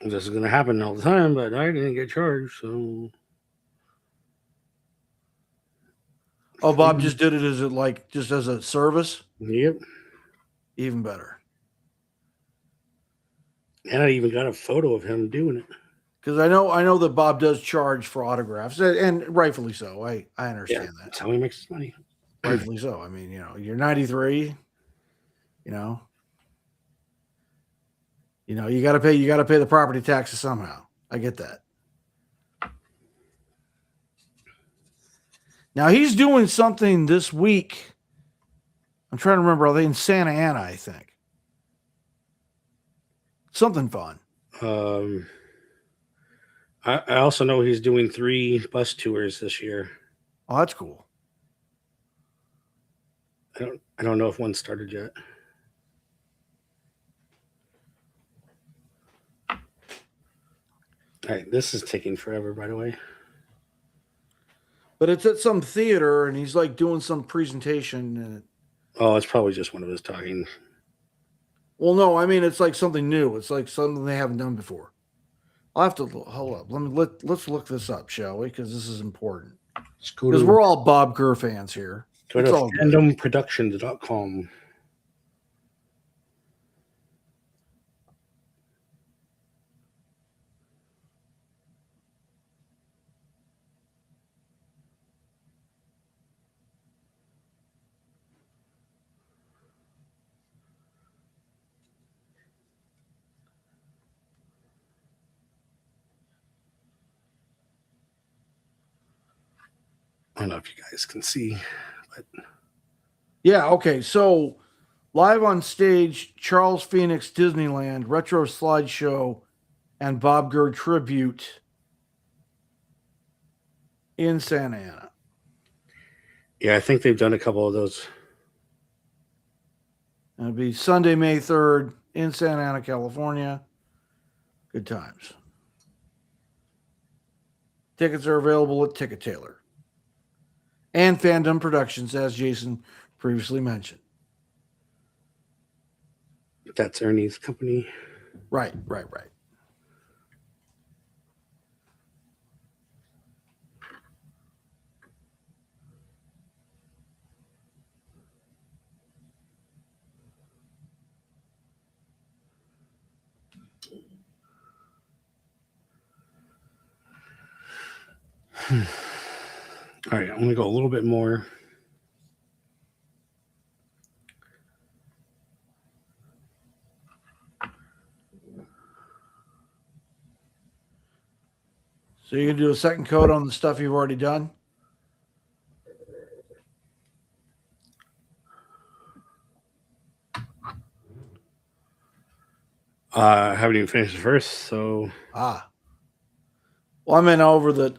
B: if this is going to happen all the time, but I didn't get charged, so.
A: Oh, Bob just did it just as a service?
B: Yep.
A: Even better.
B: And I even got a photo of him doing it.
A: Because I know that Bob does charge for autographs, and rightfully so. I understand that.
B: That's how he makes his money.
A: Rightfully so. I mean, you're 93. You got to pay the property taxes somehow. I get that. Now he's doing something this week. I'm trying to remember. Are they in Santa Ana? I think something fun.
B: I also know he's doing 3 bus tours this year.
A: Oh, that's cool.
B: I don't know if one started yet. All right, this is taking forever, by the way.
A: But it's at some theater, and he's like doing some presentation. And
B: Oh, it's probably just one of us talking.
A: well, no, I mean it's like something new. It's like something they haven't done before. I'll have to hold up. Let's look this up, shall we? Because this is important. Because we're all Bob Gurr fans here.
B: Go
A: it's
B: to
A: all
B: fandomproductions.com. I don't know if you guys can see, but
A: yeah. Okay, so live on stage, Charles Phoenix Disneyland retro slideshow and Bob Gurr tribute in Santa Ana.
B: yeah, I think they've done a couple of those.
A: It'll be Sunday, May 3rd in Santa Ana, California. Good times. Tickets are available at Ticket Tailor and Fandom Productions, as Jason previously mentioned.
B: That's Ernie's company.
A: Right.
B: All right, I'm going to go a little bit more.
A: So you can do a second coat on the stuff you've already done?
B: I haven't even finished the first, so
A: Well, I meant over the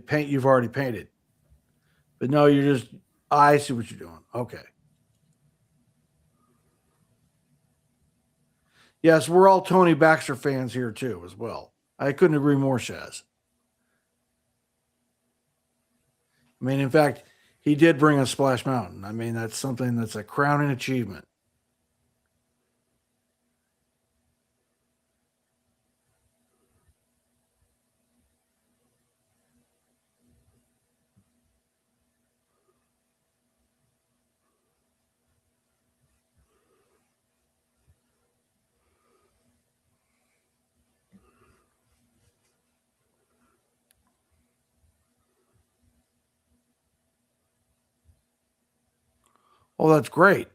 A: paint you've already painted. But no, you're just I see what you're doing. Okay. Yes, we're all Tony Baxter fans here too, as well. I couldn't agree more, Shaz. I mean, in fact, he did bring us Splash Mountain. I mean, that's something that's a crowning achievement. Oh, that's great.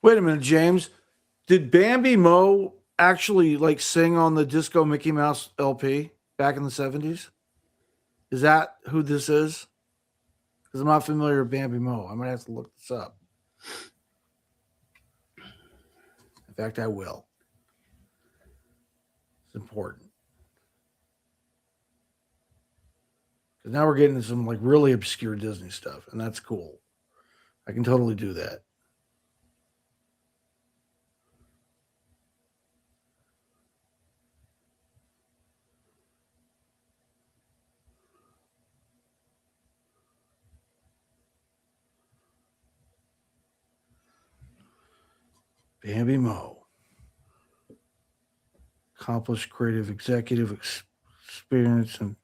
A: Wait a minute, James. Did Bambi Mo actually like sing on the Disco Mickey Mouse LP back in the 70s? Is that who this is? Because I'm not familiar with Bambi Mo. I might have to look this up. In fact, I will. It's important. Because now we're getting into some like really obscure Disney stuff, and that's cool. I can totally do that. Bambi Mo. Accomplished creative executive experience in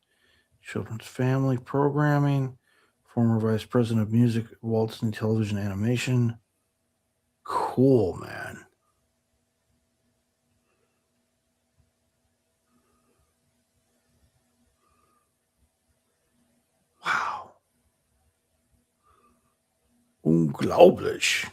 A: children's family programming. Former vice president of music at Walt Disney Television Animation. Cool, man. Wow. Unglaublich.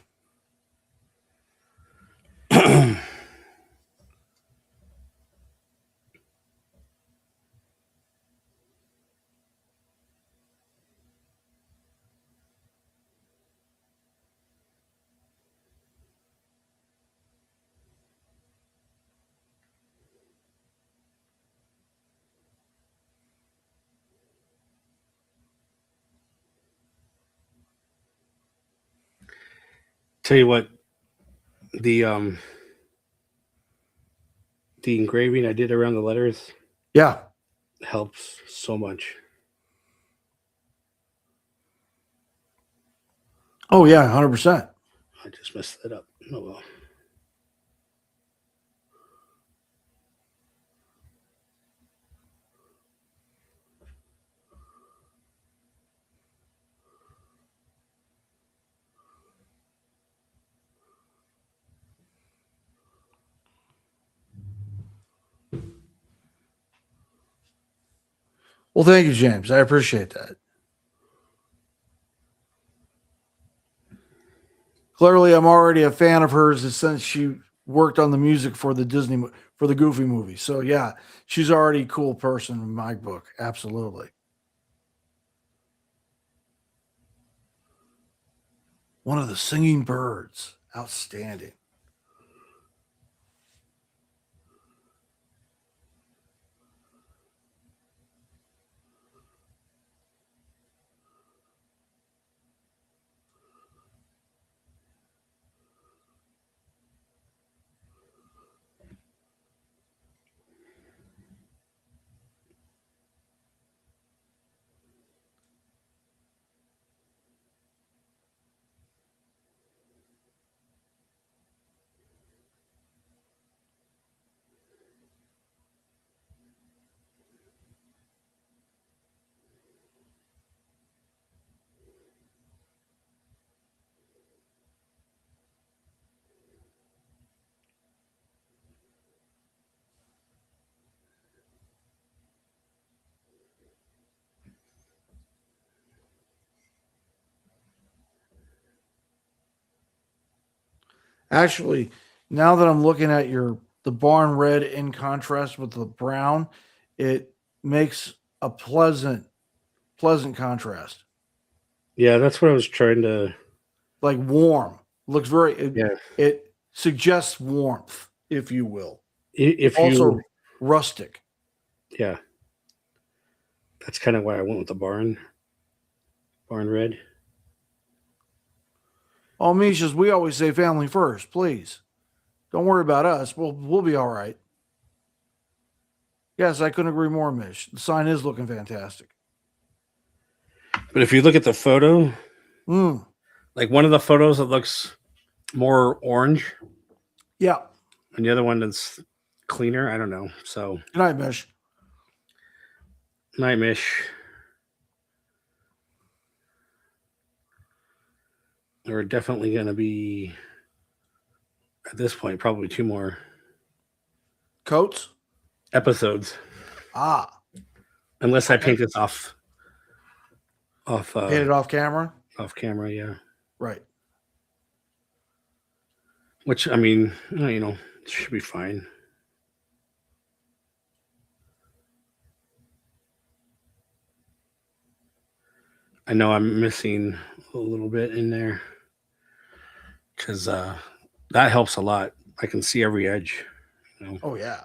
B: Tell you what, the engraving I did around the letters,
A: yeah,
B: helps so much.
A: Oh yeah, 100%.
B: I just messed that up. Oh well.
A: Well, thank you, James. I appreciate that. Clearly, I'm already a fan of hers since she worked on the music for the Goofy movie. So yeah, she's already a cool person in my book. Absolutely. One of the singing birds. Outstanding. Actually, now that I'm looking at the barn red in contrast with the brown, it makes a pleasant contrast.
B: Yeah, that's what I was trying to.
A: Like warm. Looks very
B: Yeah,
A: it suggests warmth, if you will.
B: if
A: Also
B: you,
A: rustic.
B: yeah, that's kind of why I went with the barn red.
A: Oh, Misha's, we always say family first, please. Don't worry about us. We'll be all right. Yes, I couldn't agree more, Mish. The sign is looking fantastic.
B: But if you look at the photo,
A: Mm.
B: like one of the photos, it looks more orange,
A: Yeah.
B: and the other one is cleaner. I don't know. So
A: Good night, Mish.
B: night, Mish. There are definitely going to be, at this point, probably 2 more
A: Coats?
B: episodes,
A: Ah.
B: unless I
A: Okay.
B: paint this off
A: Painted off camera?
B: off camera. Yeah,
A: Right.
B: which I mean, should be fine. I know I'm missing a little bit in there because that helps a lot. I can see every edge.
A: Oh yeah.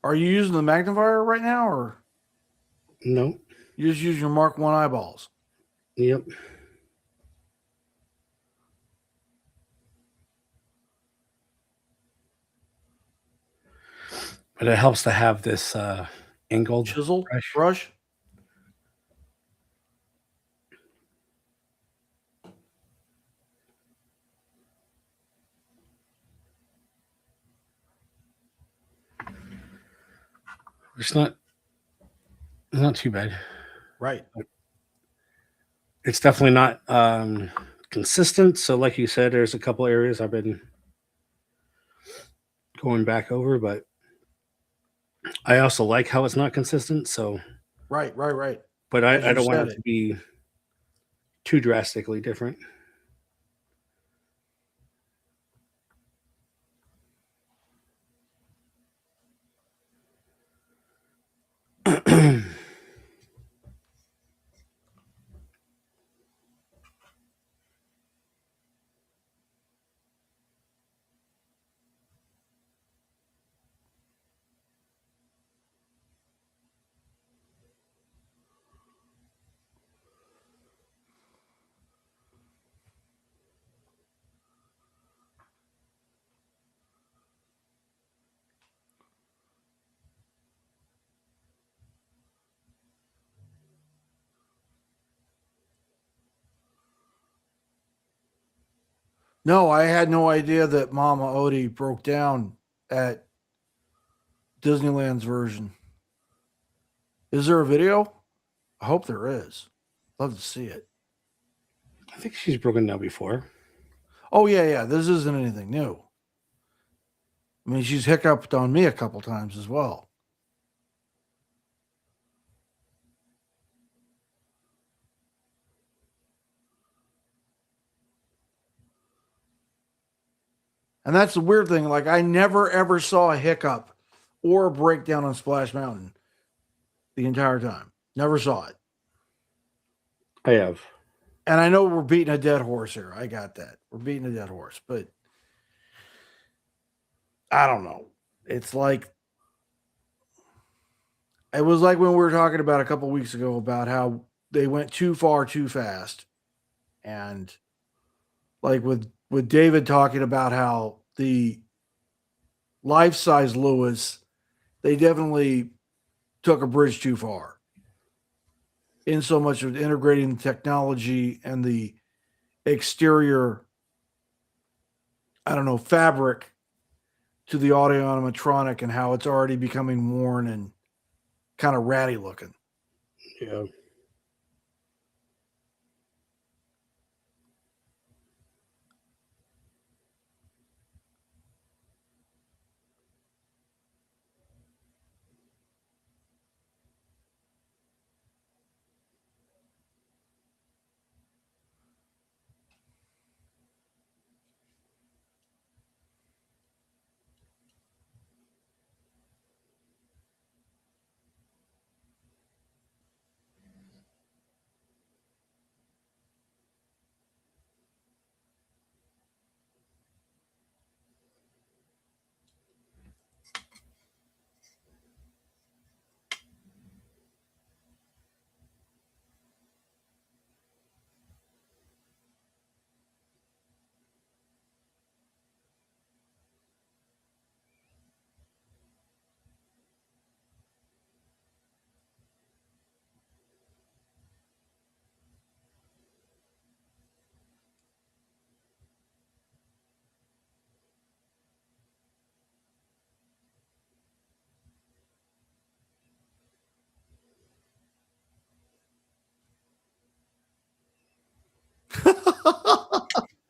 A: Are you using the magnifier right now, or
B: No.
A: you just use your Mark 1 eyeballs?
B: Yep. But it helps to have this angled
A: Chisel
B: brush.
A: brush.
B: It's not too bad.
A: Right.
B: It's definitely not consistent. So, like you said, there's a couple areas I've been going back over, but I also like how it's not consistent. So,
A: Right.
B: but
A: As
B: I
A: you
B: don't want
A: said
B: it to
A: it.
B: be too drastically different.
A: No, I had no idea that Mama Odie broke down at Disneyland's version. Is there a video? I hope there is. Love to see it.
B: I think she's broken down before.
A: Oh yeah. This isn't anything new. I mean, she's hiccuped on me a couple times as well. And that's the weird thing. Like, I never ever saw a hiccup or a breakdown on Splash Mountain the entire time. Never saw it.
B: I have.
A: And I know we're beating a dead horse here. I got that. We're beating a dead horse, but I don't know. It's like, it was like when we were talking about a couple weeks ago about how they went too far too fast. And like with David talking about how the life-size Lewis, they definitely took a bridge too far in so much of integrating the technology and the exterior, I don't know, fabric to the audio animatronic, and how it's already becoming worn and kind of ratty looking.
B: Yeah.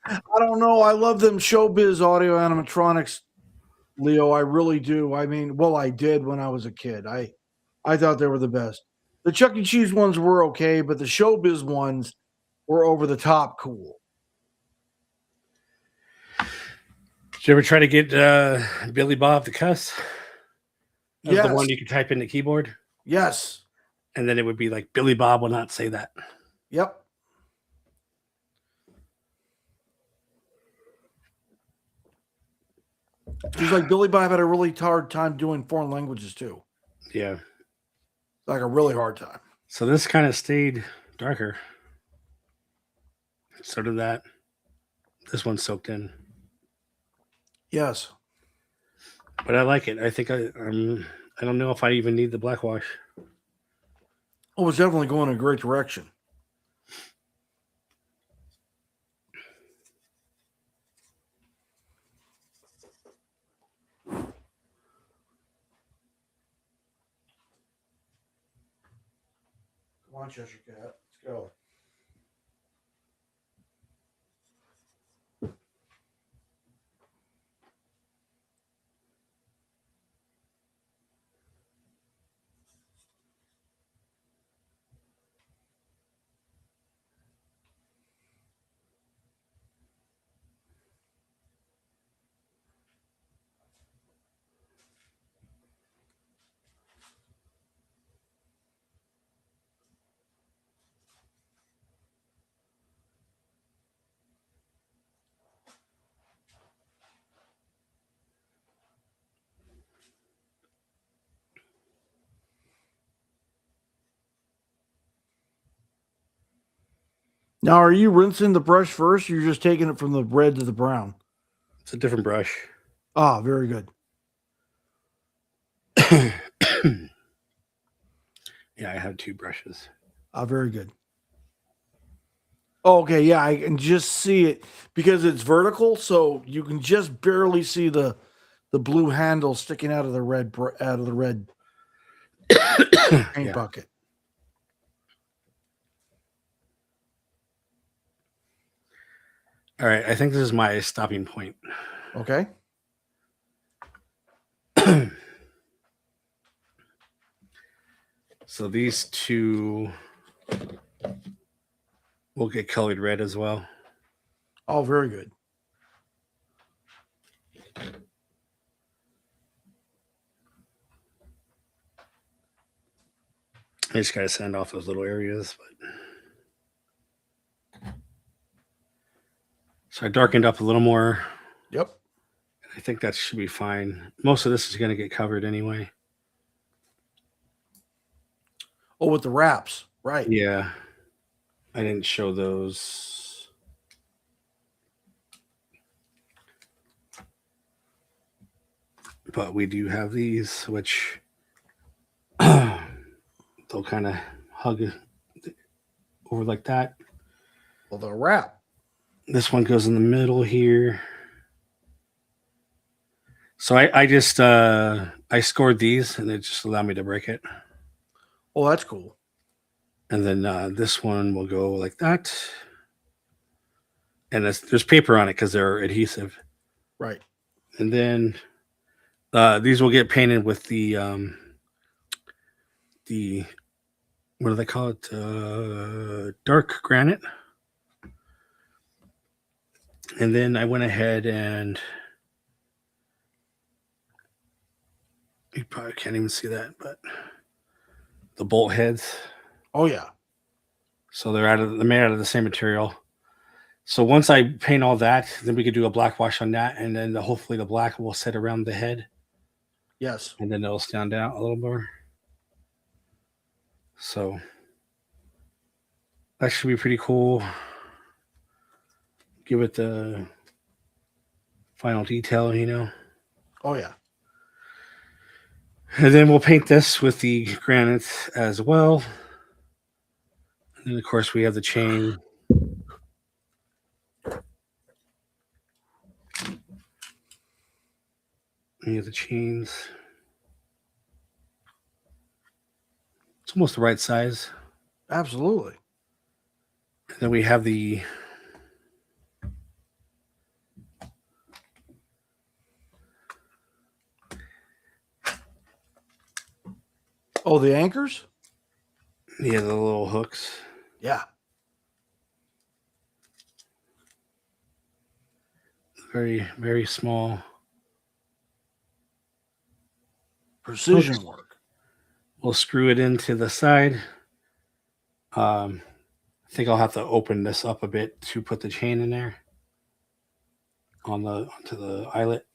A: I don't know. I love them showbiz audio animatronics, Leo. I really do. I mean, well, I did when I was a kid. I thought they were the best. The Chuck E. Cheese ones were okay, but the showbiz ones were over the top cool.
B: Did you ever try to get Billy Bob to cuss? That was
A: Yes.
B: the one you could type in the keyboard,
A: Yes.
B: and then it would be like Billy Bob will not say that.
A: Yep. Just like Billy Bob had a really hard time doing foreign languages too.
B: Yeah.
A: Like a really hard time.
B: So this kind of stayed darker. So did that. This one soaked in.
A: Yes.
B: But I like it. I think I don't know if I even need the black wash.
A: Oh, it's definitely going in a great direction. Come on, Cheshire Cat. Let's go. Now, are you rinsing the brush first? Or you're just taking it from the red to the brown?
B: It's a different brush.
A: Ah, very good.
B: Yeah, I have 2 brushes.
A: Ah, very good. Oh, okay, yeah, I can just see it because it's vertical, so you can just barely see the blue handle sticking out of the red paint
B: Yeah.
A: bucket.
B: All right, I think this is my stopping point.
A: Okay.
B: So these 2 will get colored red as well.
A: Oh, very good.
B: I just gotta sand off those little areas, but so I darkened up a little more.
A: Yep.
B: I think that should be fine. Most of this is gonna get covered anyway.
A: Oh, with the wraps, right?
B: Yeah, I didn't show those. But we do have these, which they'll kind of hug over like that.
A: Well, the wrap.
B: This one goes in the middle here. So I just I scored these and it just allowed me to break it.
A: Oh, that's cool.
B: And then this one will go like that. And there's paper on it because they're adhesive.
A: Right.
B: And then these will get painted with the what do they call it? Dark granite. And then I went ahead and you probably can't even see that, but the bolt heads.
A: Oh, yeah.
B: So they're made out of the same material. So once I paint all that, then we could do a black wash on that, and then hopefully the black will set around the head.
A: Yes.
B: And then it'll stand out a little more. So that should be pretty cool. Give it the final detail, you know.
A: Oh, yeah.
B: And then we'll paint this with the granite as well. And then, of course, we have the chain. We have the chains. It's almost the right size.
A: Absolutely.
B: And then we have the
A: Oh, the anchors?
B: the little hooks.
A: Yeah.
B: Very, very small.
A: Precision
B: hooks.
A: work.
B: We'll screw it into the side. I think I'll have to open this up a bit to put the chain in there onto the eyelet.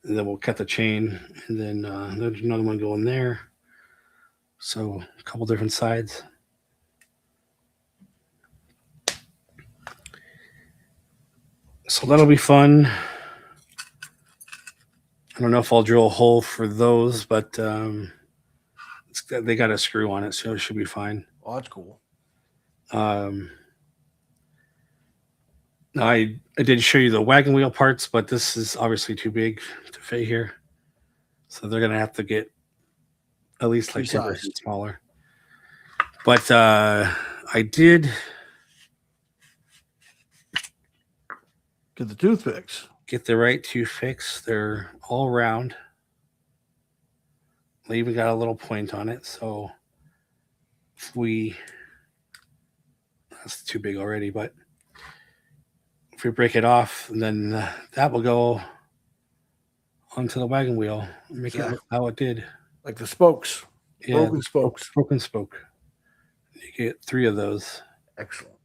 B: And then we'll cut the chain, and then there's another one going there. So a couple different sides. So that'll be fun. And don't know if I'll drill a hole for those, but they got a screw on it, so it should be fine.
A: Oh, that's cool.
B: I did show you the wagon wheel parts, but this is obviously too big to fit here. So they're going to have to get at least like 10% smaller. But I did
A: get the toothpicks.
B: Get the right toothpicks. They're all round. They even got a little point on it. So if that's too big already, but if we break it off, then that will go onto the wagon wheel and make it look how it did.
A: Like the spokes.
B: Yeah,
A: broken spokes.
B: Broken spoke. You get 3 of those.
A: Excellent.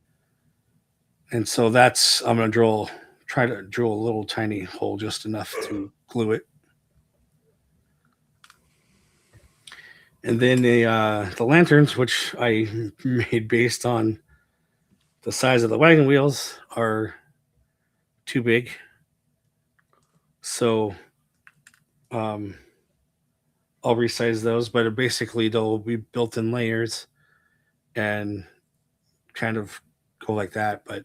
B: And so that's, I'm going to try to drill a little tiny hole, just enough to glue it. And then the lanterns, which I made based on the size of the wagon wheels, are too big. So I'll resize those, but basically they'll be built in layers and kind of go like that, but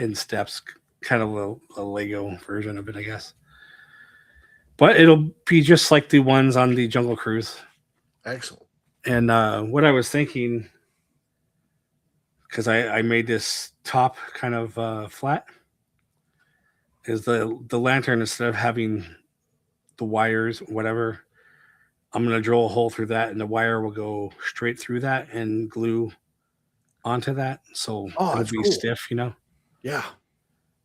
B: in steps, kind of a Lego version of it, I guess. But it'll be just like the ones on the Jungle Cruise.
A: Excellent.
B: And what I was thinking, because I made this top kind of flat, is the lantern, instead of having the wires, whatever, I'm going to drill a hole through that, and the wire will go straight through that and glue onto that. So it'll be cool. Stiff,
A: Yeah.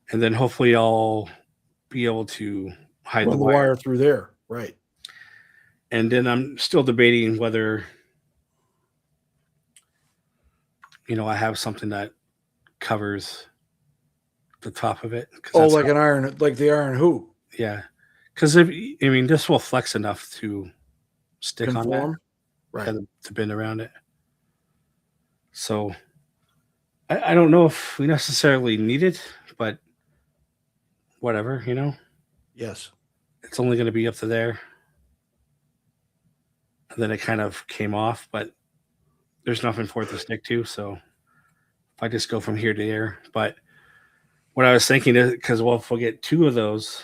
B: And then hopefully I'll be able to hide the
A: wire through there. Right.
B: And then I'm still debating whether, I have something that covers the top of it.
A: Like the iron hoop.
B: Yeah. Because this will flex enough to stick on that.
A: Right.
B: To bend around it. So I don't know if we necessarily need it, but whatever,
A: Yes.
B: It's only going to be up to there. And then it kind of came off, but there's nothing for it to stick to. So if I just go from here to there. But what I was thinking is, because if we'll get 2 of those,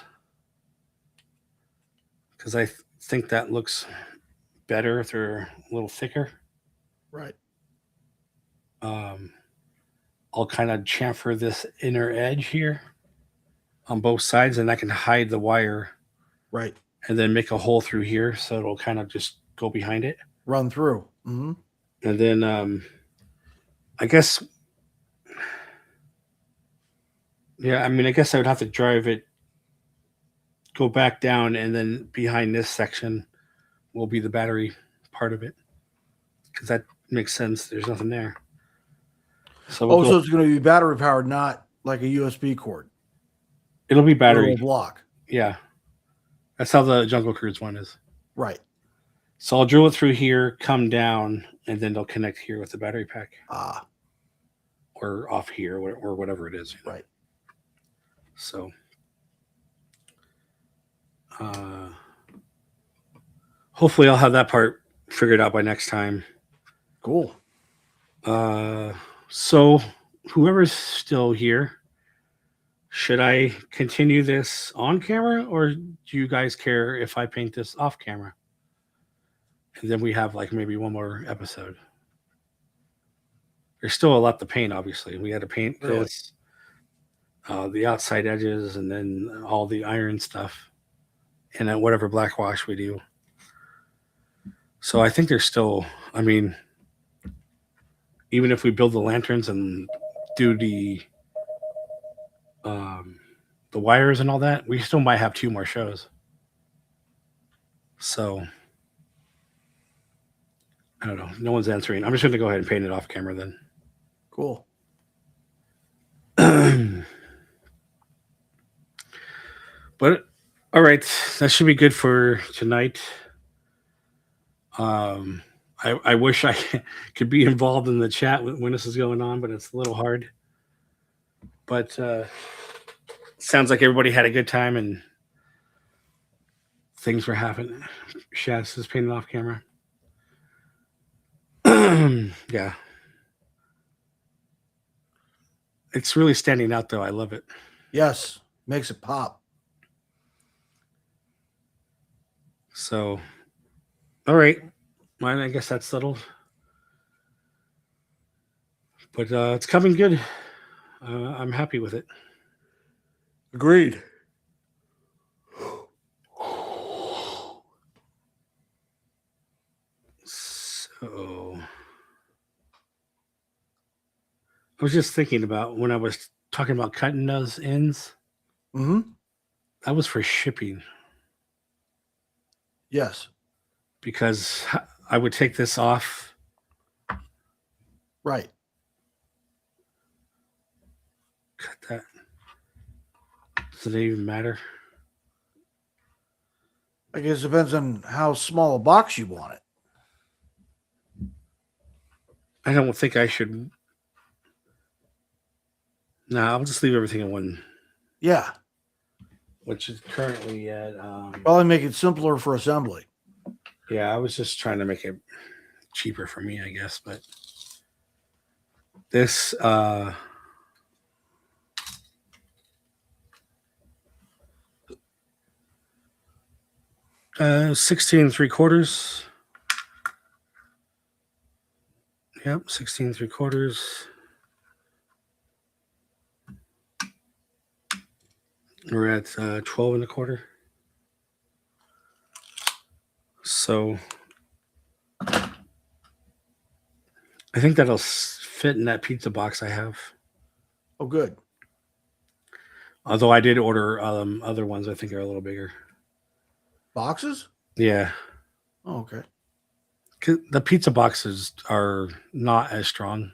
B: because I think that looks better if they're a little thicker.
A: Right.
B: I'll kind of chamfer this inner edge here on both sides, and I can hide the wire.
A: Right.
B: And then make a hole through here, so it'll kind of just go behind it.
A: Run through. Mm-hmm.
B: And then I guess, I guess I would have to drive it, go back down, and then behind this section will be the battery part of it. Because that makes sense. There's nothing there. So
A: so it's going to be battery powered, not like a USB cord.
B: It'll be battery
A: block.
B: Yeah. That's how the Jungle Cruise one is.
A: Right.
B: So I'll drill it through here, come down, and then they'll connect here with the battery pack. Or off here, or whatever it is.
A: Right.
B: So hopefully I'll have that part figured out by next time.
A: Cool.
B: So whoever's still here, should I continue this on camera, or do you guys care if I paint this off camera? And then we have maybe one more episode. There's still a lot to paint, obviously. We had to paint this, the outside edges, and then all the iron stuff, and then whatever black wash we do. So I think there's still, even if we build the lanterns and do the wires and all that, we still might have 2 more shows. So I don't know. No one's answering. I'm just going to go ahead and paint it off camera then.
A: Cool.
B: But all right, that should be good for tonight. I wish I could be involved in the chat when this is going on, but it's a little hard. But sounds like everybody had a good time, and things were happening. Shaz is painting off camera. Yeah. It's really standing out, though. I love it.
A: Yes. Makes it pop.
B: So, all right. Mine, I guess that's settled. But it's coming good. I'm happy with it.
A: Agreed.
B: So, I was just thinking about when I was talking about cutting those ends.
A: Mm-hmm.
B: That was for shipping.
A: Yes.
B: Because I would take this off.
A: Right.
B: Cut that. Does it even matter?
A: I guess it depends on how small a box you want it.
B: I don't think I should. No, I'll just leave everything in one.
A: Yeah.
B: Which is currently at.
A: Probably make it simpler for assembly.
B: Yeah, I was just trying to make it cheaper for me, I guess. But this. 16 3/4. Yep, 16 3/4. We're at 12 1/4. So I think that'll fit in that pizza box I have.
A: Oh, good.
B: Although I did order other ones, I think are a little bigger.
A: Boxes?
B: Yeah.
A: Oh, okay.
B: The pizza boxes are not as strong.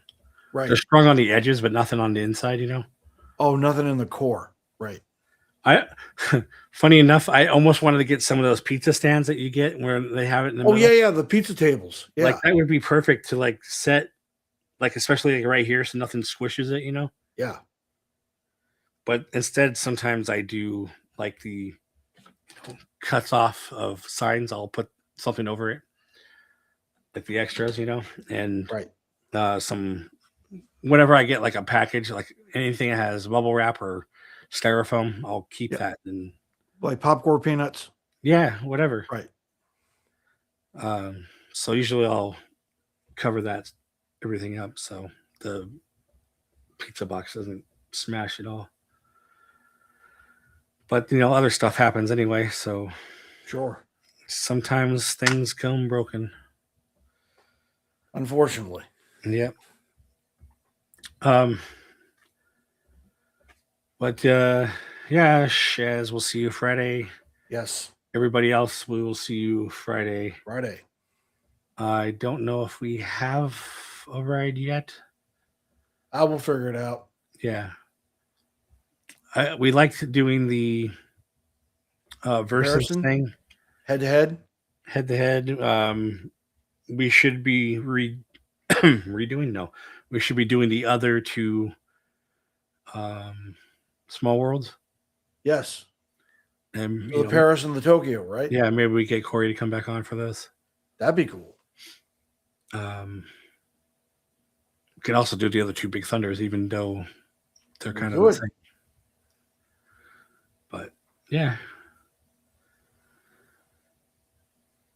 A: Right.
B: They're strong on the edges, but nothing on the inside, you know?
A: Oh, nothing in the core. Right.
B: Funny enough, I almost wanted to get some of those pizza stands that you get where they have it in the middle.
A: Yeah, the pizza tables. Yeah.
B: Like that would be perfect to like set, like especially like right here, so nothing squishes it, you know?
A: Yeah.
B: But instead, sometimes I do like the cuts off of signs. I'll put something over it, like the extras, you know, and
A: right.
B: Some whenever I get like a package, like anything that has bubble wrap or styrofoam, I'll keep that. And
A: like popcorn peanuts.
B: Yeah, whatever.
A: Right.
B: So usually I'll cover that everything up so the pizza box doesn't smash at all. But you know, other stuff happens anyway, so
A: sure.
B: Sometimes things come broken.
A: Unfortunately.
B: Yep. But yeah, Shaz, we'll see you Friday.
A: Yes.
B: Everybody else, we will see you Friday.
A: Friday.
B: I don't know if we have a ride yet.
A: I will figure it out.
B: Yeah. We liked doing the versus thing.
A: Head to head.
B: Head to head. We should be redoing. No, we should be doing the other two small worlds.
A: Yes.
B: And
A: the Paris and the Tokyo, right?
B: Yeah, maybe we get Corey to come back on for this.
A: That'd be cool.
B: We could also do the other two Big Thunders, even though they're kind of the same. But yeah.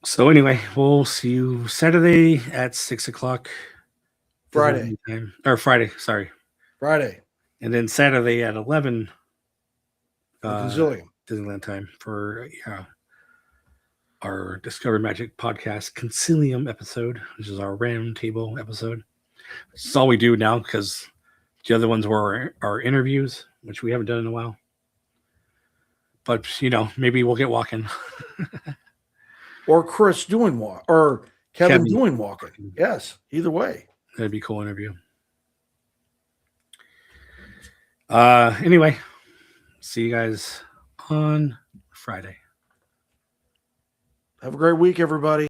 B: So anyway, we'll see you Saturday at 6:00.
A: Friday.
B: Or Friday, sorry.
A: Friday.
B: And then Saturday at 11.
A: Disneyland
B: time for our Discover Magic podcast Concilium episode, which is our round table episode. This is all we do now because the other ones were our interviews, which we haven't done in a while. But you know, maybe we'll get walking.
A: Or Chris doing walk, or Kevin doing walking. Yes, either way.
B: That'd be a cool interview. Anyway, see you guys on Friday.
A: Have a great week, everybody.